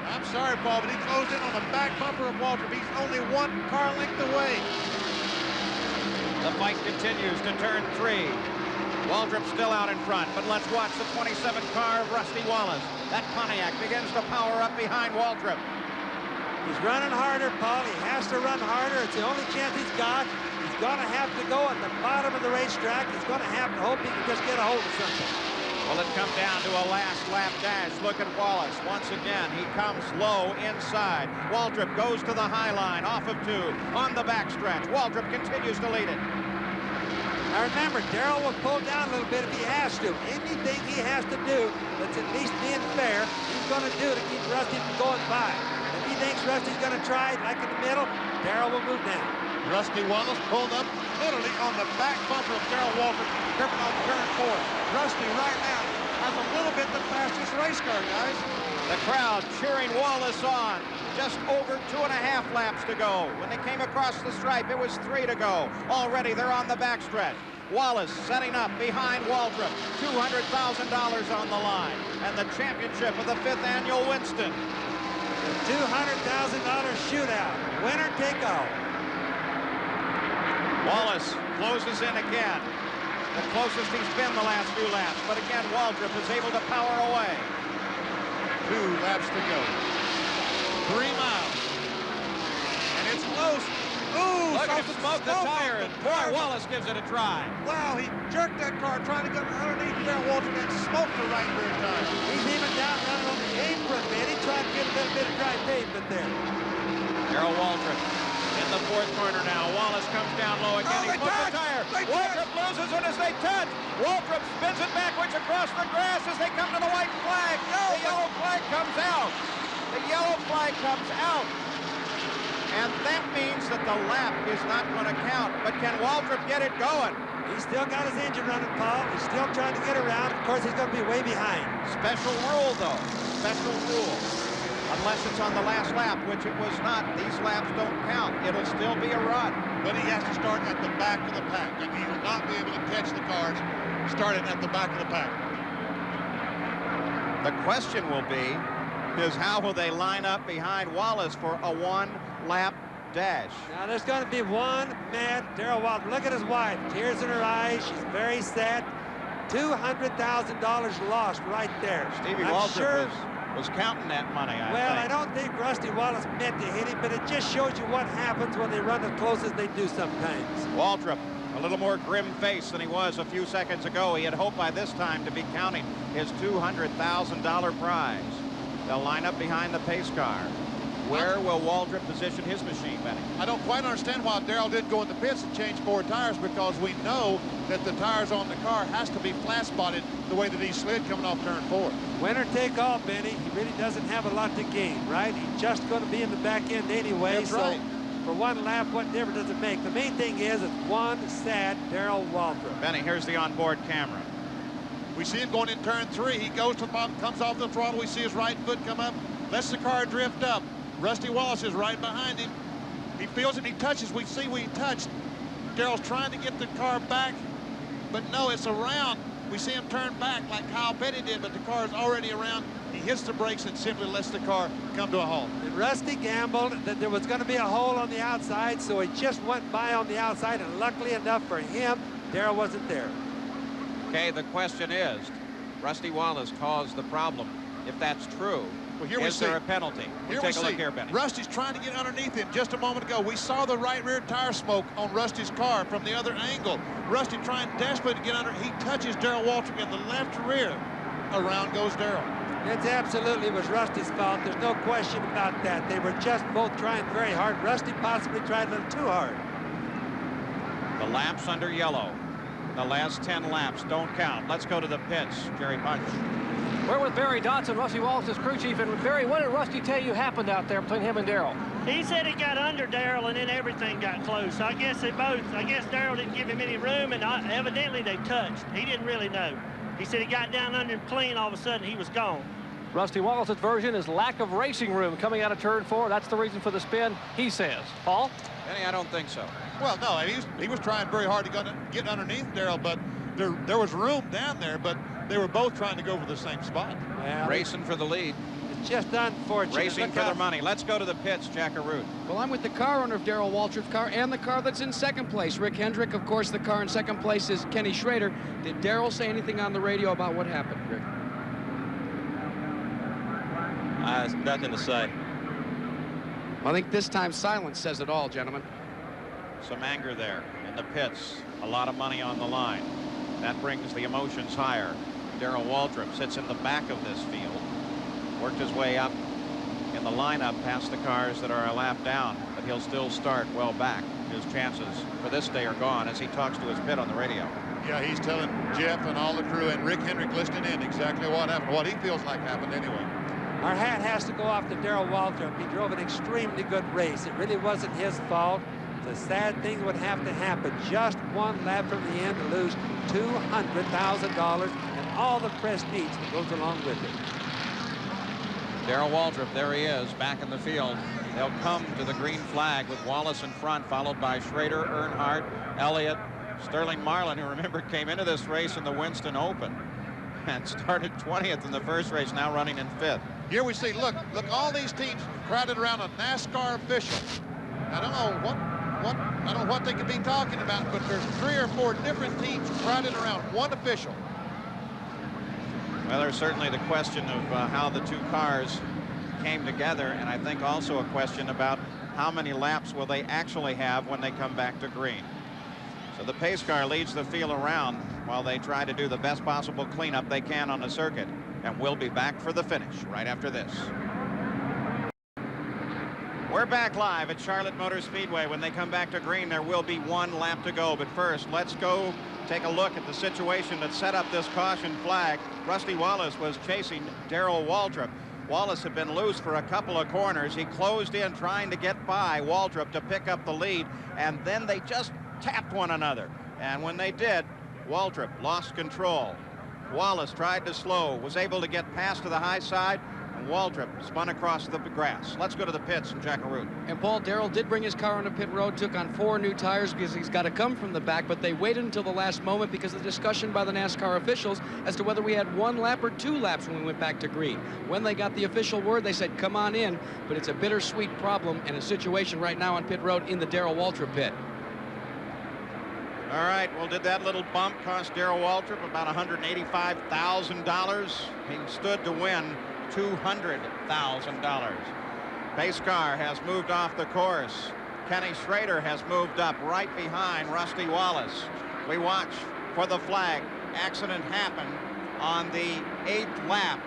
I'm sorry, Paul, but he closed in on the back bumper of Waltrip. He's only 1 car length away. The fight continues to turn 3. Waltrip still out in front, but let's watch the 27 car of Rusty Wallace. That Pontiac begins to power up behind Waltrip. He's running harder, Paul. He has to run harder. It's the only chance he's got. He's going to have to go at the bottom of the racetrack. He's going to have to hope he can just get a hold of something. Will it come down to a last lap dash? Look at Wallace. Once again, he comes low inside. Waltrip goes to the high line, off of 2, on the backstretch. Waltrip continues to lead it. Now remember, Darrell will pull down a little bit if he has to. Anything he has to do that's at least being fair, he's going to do to keep Rusty from going by. If he thinks Rusty's going to try it like in the middle, Darrell will move down. Rusty Wallace pulled up literally on the back bumper of Darrell Waltrip, tripping on turn 4. Rusty right now has a little bit the fastest race car, guys. The crowd cheering Wallace on. Just over 2.5 laps to go. When they came across the stripe, it was 3 to go. Already they're on the backstretch. Wallace setting up behind Waltrip. $200,000 on the line. And the championship of the 5th annual Winston. $200,000 shootout. Winner take all. Wallace closes in again. The closest he's been the last few laps. But again, Waltrip is able to power away. 2 laps to go. 3 miles. And it's close. Ooh, Look at him smoke the tire, and boy, Wallace gives it a try. Wow, he jerked that car trying to get underneath Darrell Waltrip and smoked the right rear tire. He's even down running on the apron, man. He tried to get a little bit of dry pavement there. Darrell Waltrip in the fourth corner now. Wallace comes down low again. He smoked the tire. Waltrip loses it as they touch. Waltrip spins it backwards across the grass as they come to the white flag. The yellow flag comes out. The yellow flag comes out. And that means that the lap is not going to count. But can Waltrip get it going? He's still got his engine running, Paul. He's still trying to get around. Of course, he's going to be way behind. Special rule, though. Special rule. Unless it's on the last lap, which it was not. These laps don't count. It'll still be a run. But he has to start at the back of the pack. I mean, he will not be able to catch the cars starting at the back of the pack. The question will be, is how will they line up behind Wallace for a one-lap dash? Now, there's going to be one mad Darrell Waltrip. Look at his wife. Tears in her eyes. She's very sad. $200,000 lost right there. Stevie I'm Waltrip sure was counting that money, I Well, think. I don't think Rusty Wallace meant to hit him, but it just shows you what happens when they run as close as they do sometimes. Waltrip, a little more grim face than he was a few seconds ago. He had hoped by this time to be counting his $200,000 prize. They'll line up behind the pace car. Where will Waltrip position his machine, Benny? I don't quite understand why Darrell did go in the pits and change 4 tires, because we know that the tires on the car has to be flat spotted the way that he slid coming off turn 4. Winner take all, Benny. He really doesn't have a lot to gain, right? He's just going to be in the back end anyway. That's so right. For one lap, what difference does it make? The main thing is it's one sad Darrell Waltrip. Benny, here's the onboard camera. We see him going in turn 3. He goes to the bottom, comes off the throttle. We see his right foot come up, lets the car drift up. Rusty Wallace is right behind him. He feels it, he touches. We see where he touched. Darrell's trying to get the car back, but no, it's around. We see him turn back like Kyle Petty did, but the car is already around. He hits the brakes and simply lets the car come to a halt. And Rusty gambled that there was going to be a hole on the outside, so he just went by on the outside, and luckily enough for him, Darrell wasn't there. Okay, the question is, Rusty Wallace caused the problem. If that's true, well, here is there a penalty? We'll take a look here, Benny. Rusty's trying to get underneath him just a moment ago. We saw the right rear tire smoke on Rusty's car from the other angle. Rusty trying desperately to get under. He touches Darrell Waltrip in the left rear. Around goes Darrell. It absolutely was Rusty's fault. There's no question about that. They were just both trying very hard. Rusty possibly tried a little too hard. The laps under yellow. The last 10 laps don't count. Let's go to the pits. Jerry Punch. We're with Barry Dotson, Rusty Wallace's crew chief. And Barry, what did Rusty tell you happened out there between him and Darrell? He said he got under Darrell and then everything got close. So I guess Darrell didn't give him any room, and evidently they touched. He didn't really know. He said he got down under him clean, all of a sudden he was gone. Rusty Wallace's version is lack of racing room coming out of turn 4. That's the reason for the spin, he says. Paul? Benny, I don't think so. Well, no, he was trying very hard to get underneath Darrell, but there was room down there, but they were both trying to go for the same spot. Well, racing for the lead. It's just unfortunate. Racing for their money. Let's go to the pits, Jack Arute. Well, I'm with the car owner of Darrell Waltrip's car and the car that's in second place, Rick Hendrick. Of course, the car in second place is Kenny Schrader. Did Darrell say anything on the radio about what happened, Rick? Nothing to say. I think this time silence says it all, gentlemen. Some anger there in the pits. A lot of money on the line. That brings the emotions higher. Darrell Waltrip sits in the back of this field. Worked his way up in the lineup past the cars that are a lap down, but he'll still start well back. His chances for this day are gone as he talks to his pit on the radio. Yeah, he's telling Jeff and all the crew and Rick Hendrick listening in exactly what happened, what he feels like happened anyway. Our hat has to go off to Darrell Waltrip. He drove an extremely good race. It really wasn't his fault. The sad thing would have to happen. Just one lap from the end to lose $200,000 and all the prestige that goes along with it. Darrell Waltrip, there he is, back in the field. They'll come to the green flag with Wallace in front, followed by Schrader, Earnhardt, Elliott, Sterling Marlin, who, remember, came into this race in the Winston Open and started 20th in the first race, now running in 5th. Here we see, look, all these teams crowded around a NASCAR official. I don't know what they could be talking about, but there's 3 or 4 different teams crowded around one official. Well, there's certainly the question of how the two cars came together, and I think also a question about how many laps will they actually have when they come back to green. So the pace car leads the field around while they try to do the best possible cleanup they can on the circuit. And we'll be back for the finish right after this. We're back live at Charlotte Motor Speedway. When they come back to green, there will be 1 lap to go. But first, let's go take a look at the situation that set up this caution flag. Rusty Wallace was chasing Darrell Waltrip. Wallace had been loose for a couple of corners. He closed in trying to get by Waltrip to pick up the lead, and then they just tapped one another. And when they did, Waltrip lost control. Wallace tried to slow, was able to get past to the high side, and Waltrip spun across the grass. Let's go to the pits in Jackaroo. And Paul, Darrell did bring his car onto pit road, took on 4 new tires because he's got to come from the back, but they waited until the last moment because of the discussion by the NASCAR officials as to whether we had 1 lap or 2 laps when we went back to green. When they got the official word, they said, come on in, but it's a bittersweet problem and a situation right now on pit road in the Darrell Waltrip pit. All right, well, did that little bump cost Darrell Waltrip about $185,000? He stood to win $200,000. Pace car has moved off the course. Kenny Schrader has moved up right behind Rusty Wallace. We watch for the flag. Accident happened on the 8th lap.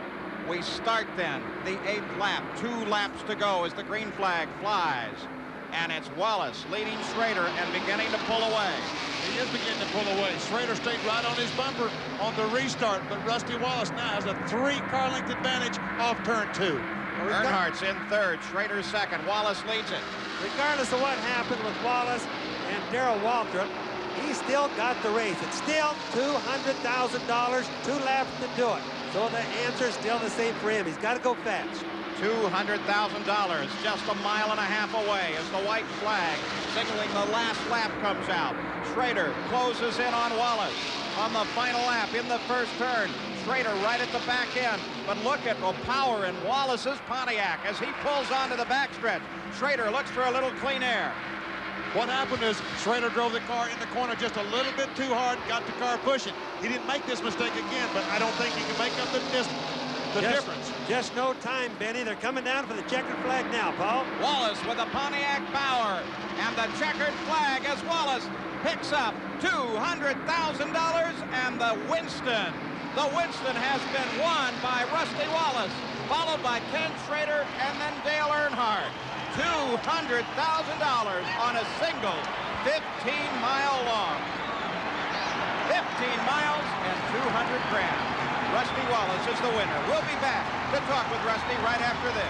We start then the 8th lap. 2 laps to go as the green flag flies. And it's Wallace leading Schrader and beginning to pull away. He is beginning to pull away. Schrader stayed right on his bumper on the restart, but Rusty Wallace now has a 3-car length advantage off turn 2. Earnhardt's in 3rd, Schrader 2nd. Wallace leads it. Regardless of what happened with Wallace and Darrell Waltrip, he still got the race. It's still $200,000, 2 laps to do it. So the answer's still the same for him. He's got to go fast. $200,000 just a mile and a half away as the white flag signaling the last lap comes out. Schrader closes in on Wallace on the final lap in the first turn. Schrader right at the back end, but look at the power in Wallace's Pontiac as he pulls onto the backstretch. Schrader looks for a little clean air. What happened is Schrader drove the car in the corner just a little bit too hard, got the car pushing. He didn't make this mistake again, but I don't think he can make up the distance. Difference. Just no time, Benny. They're coming down for the checkered flag now, Paul. Wallace with a Pontiac Bauer and the checkered flag as Wallace picks up $200,000 and the Winston. The Winston has been won by Rusty Wallace, followed by Ken Schrader and then Dale Earnhardt. $200,000 on a single 15-mile long. 15 miles and 200 grand. Rusty Wallace is the winner. We'll be back to talk with Rusty right after this.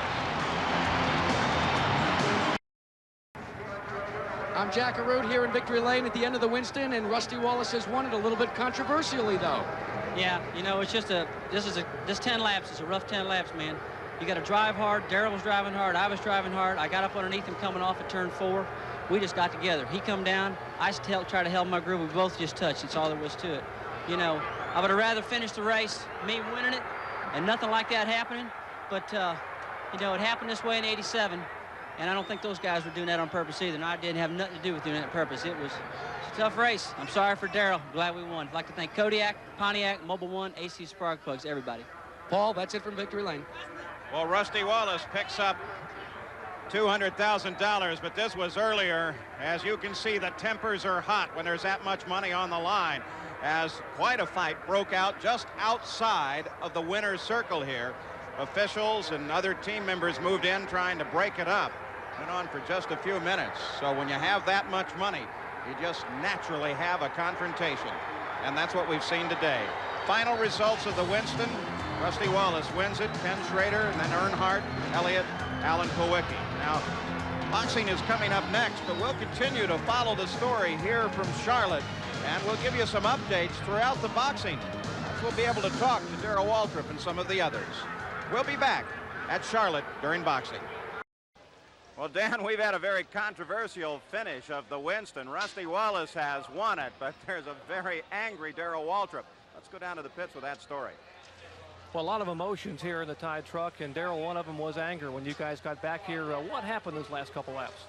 I'm Jack Arute here in Victory Lane at the end of the Winston, and Rusty Wallace has won it a little bit controversially, though. Yeah, you know, it's just this 10 laps is a rough 10 laps, man. You got to drive hard. Darrell was driving hard. I was driving hard. I got up underneath him coming off at turn 4. We just got together. He come down. I tried to help my groove. We both just touched. That's all there was to it. You know, I would have rather finished the race, me winning it, and nothing like that happening. But, you know, it happened this way in '87, and I don't think those guys were doing that on purpose either. And I didn't have nothing to do with doing that on purpose. It was a tough race. I'm sorry for Darrell. Glad we won. I'd like to thank Kodiak, Pontiac, Mobile One, AC Spark Plugs, everybody. Paul, that's it from Victory Lane. Well, Rusty Wallace picks up $200,000, but this was earlier. As you can see, the tempers are hot when there's that much money on the line, as quite a fight broke out just outside of the winner's circle here. Officials and other team members moved in trying to break it up. Went on for just a few minutes. So when you have that much money, you just naturally have a confrontation. And that's what we've seen today. Final results of the Winston. Rusty Wallace wins it, Ken Schrader, and then Earnhardt, Elliott, Alan Kulwicki. Now, boxing is coming up next, but we'll continue to follow the story here from Charlotte, and we'll give you some updates throughout the boxing. We'll be able to talk to Darrell Waltrip and some of the others. We'll be back at Charlotte during boxing. Well, Dan, we've had a very controversial finish of the Winston. Rusty Wallace has won it, but there's a very angry Darrell Waltrip. Let's go down to the pits with that story. Well, a lot of emotions here in the Tide truck, and Darrell, one of them was anger when you guys got back here. What happened those last couple laps?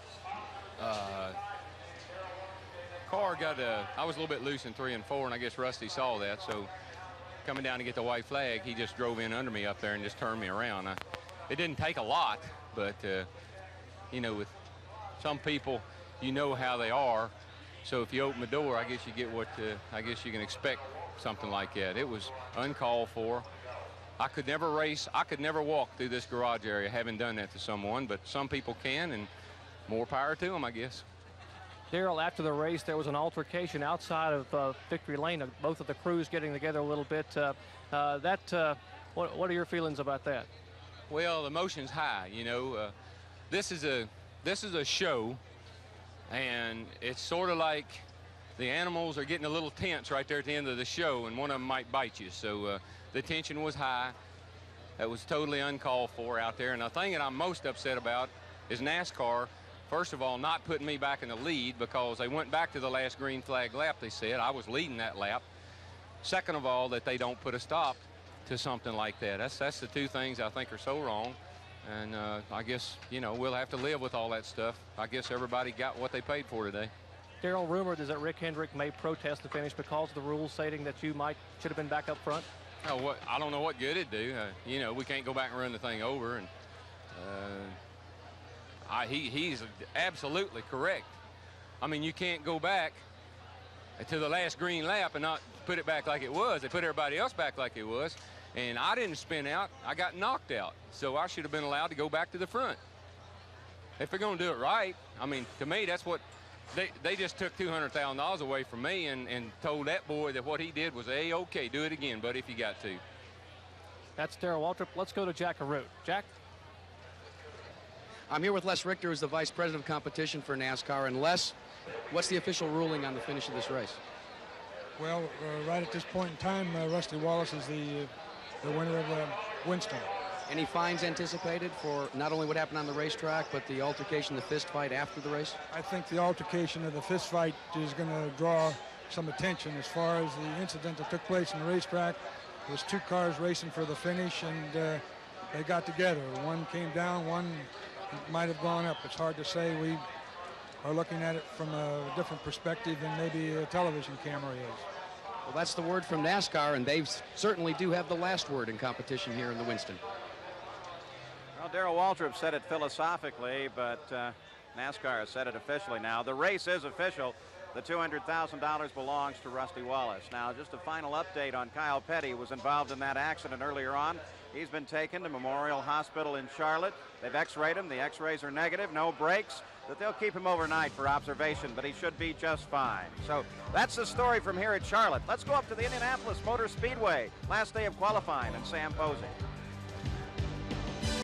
Car got I was a little bit loose in 3 and 4, and I guess Rusty saw that. So coming down to get the white flag, he just drove in under me up there and just turned me around. It didn't take a lot, but you know, with some people, you know how they are. So if you open the door, I guess you get what I guess you can expect something like that. It was uncalled for. I could never race. I could never walk through this garage area having done that to someone, but some people can, and more power to them, I guess. Darrell, after the race, there was an altercation outside of victory lane, both of the crews getting together a little bit. What are your feelings about that? Well, the emotion's high, you know. This is a show, and it's sort of like the animals are getting a little tense right there at the end of the show, and one of them might bite you. So the tension was high. That was totally uncalled for out there. And the thing that I'm most upset about is NASCAR, first of all, not putting me back in the lead because they went back to the last green flag lap, they said. I was leading that lap. Second of all, that they don't put a stop to something like that. That's the two things I think are so wrong. And I guess, you know, we'll have to live with all that stuff. I guess everybody got what they paid for today. Darrell, rumored is that Rick Hendrick may protest the finish because of the rules stating that you should have been back up front. Oh, I don't know what good it'd do. You know, we can't go back and run the thing over. And he's absolutely correct. I mean, you can't go back to the last green lap and not put it back like it was. They put everybody else back like it was. And I didn't spin out. I got knocked out. So I should have been allowed to go back to the front. If they're going to do it right, I mean, to me, that's what they just took $200,000 away from me and told that boy that what he did was A-OK, do it again, buddy, if you got to. That's Darrell Waltrip. Let's go to Jack Arute. Jack? I'm here with Les Richter, who's the Vice President of Competition for NASCAR. And Les, what's the official ruling on the finish of this race? Well, right at this point in time, Rusty Wallace is the winner of Winston. Any fines anticipated for not only what happened on the racetrack, but the altercation, the fist fight after the race? I think the altercation of the fist fight is going to draw some attention. As far as the incident that took place in the racetrack, there was two cars racing for the finish, and they got together. One came down, one might have gone up. It's hard to say. We are looking at it from a different perspective than maybe a television camera is. Well, that's the word from NASCAR, and they certainly do have the last word in competition here in the Winston. Well, Darrell Waltrip said it philosophically, but NASCAR has said it officially now. The race is official. The $200,000 belongs to Rusty Wallace. Now, just a final update on Kyle Petty, who was involved in that accident earlier on. He's been taken to Memorial Hospital in Charlotte. They've x-rayed him. The x-rays are negative, no brakes. That they'll keep him overnight for observation, but he should be just fine. So that's the story from here at Charlotte. Let's go up to the Indianapolis Motor Speedway. Last day of qualifying, and Sam Posey.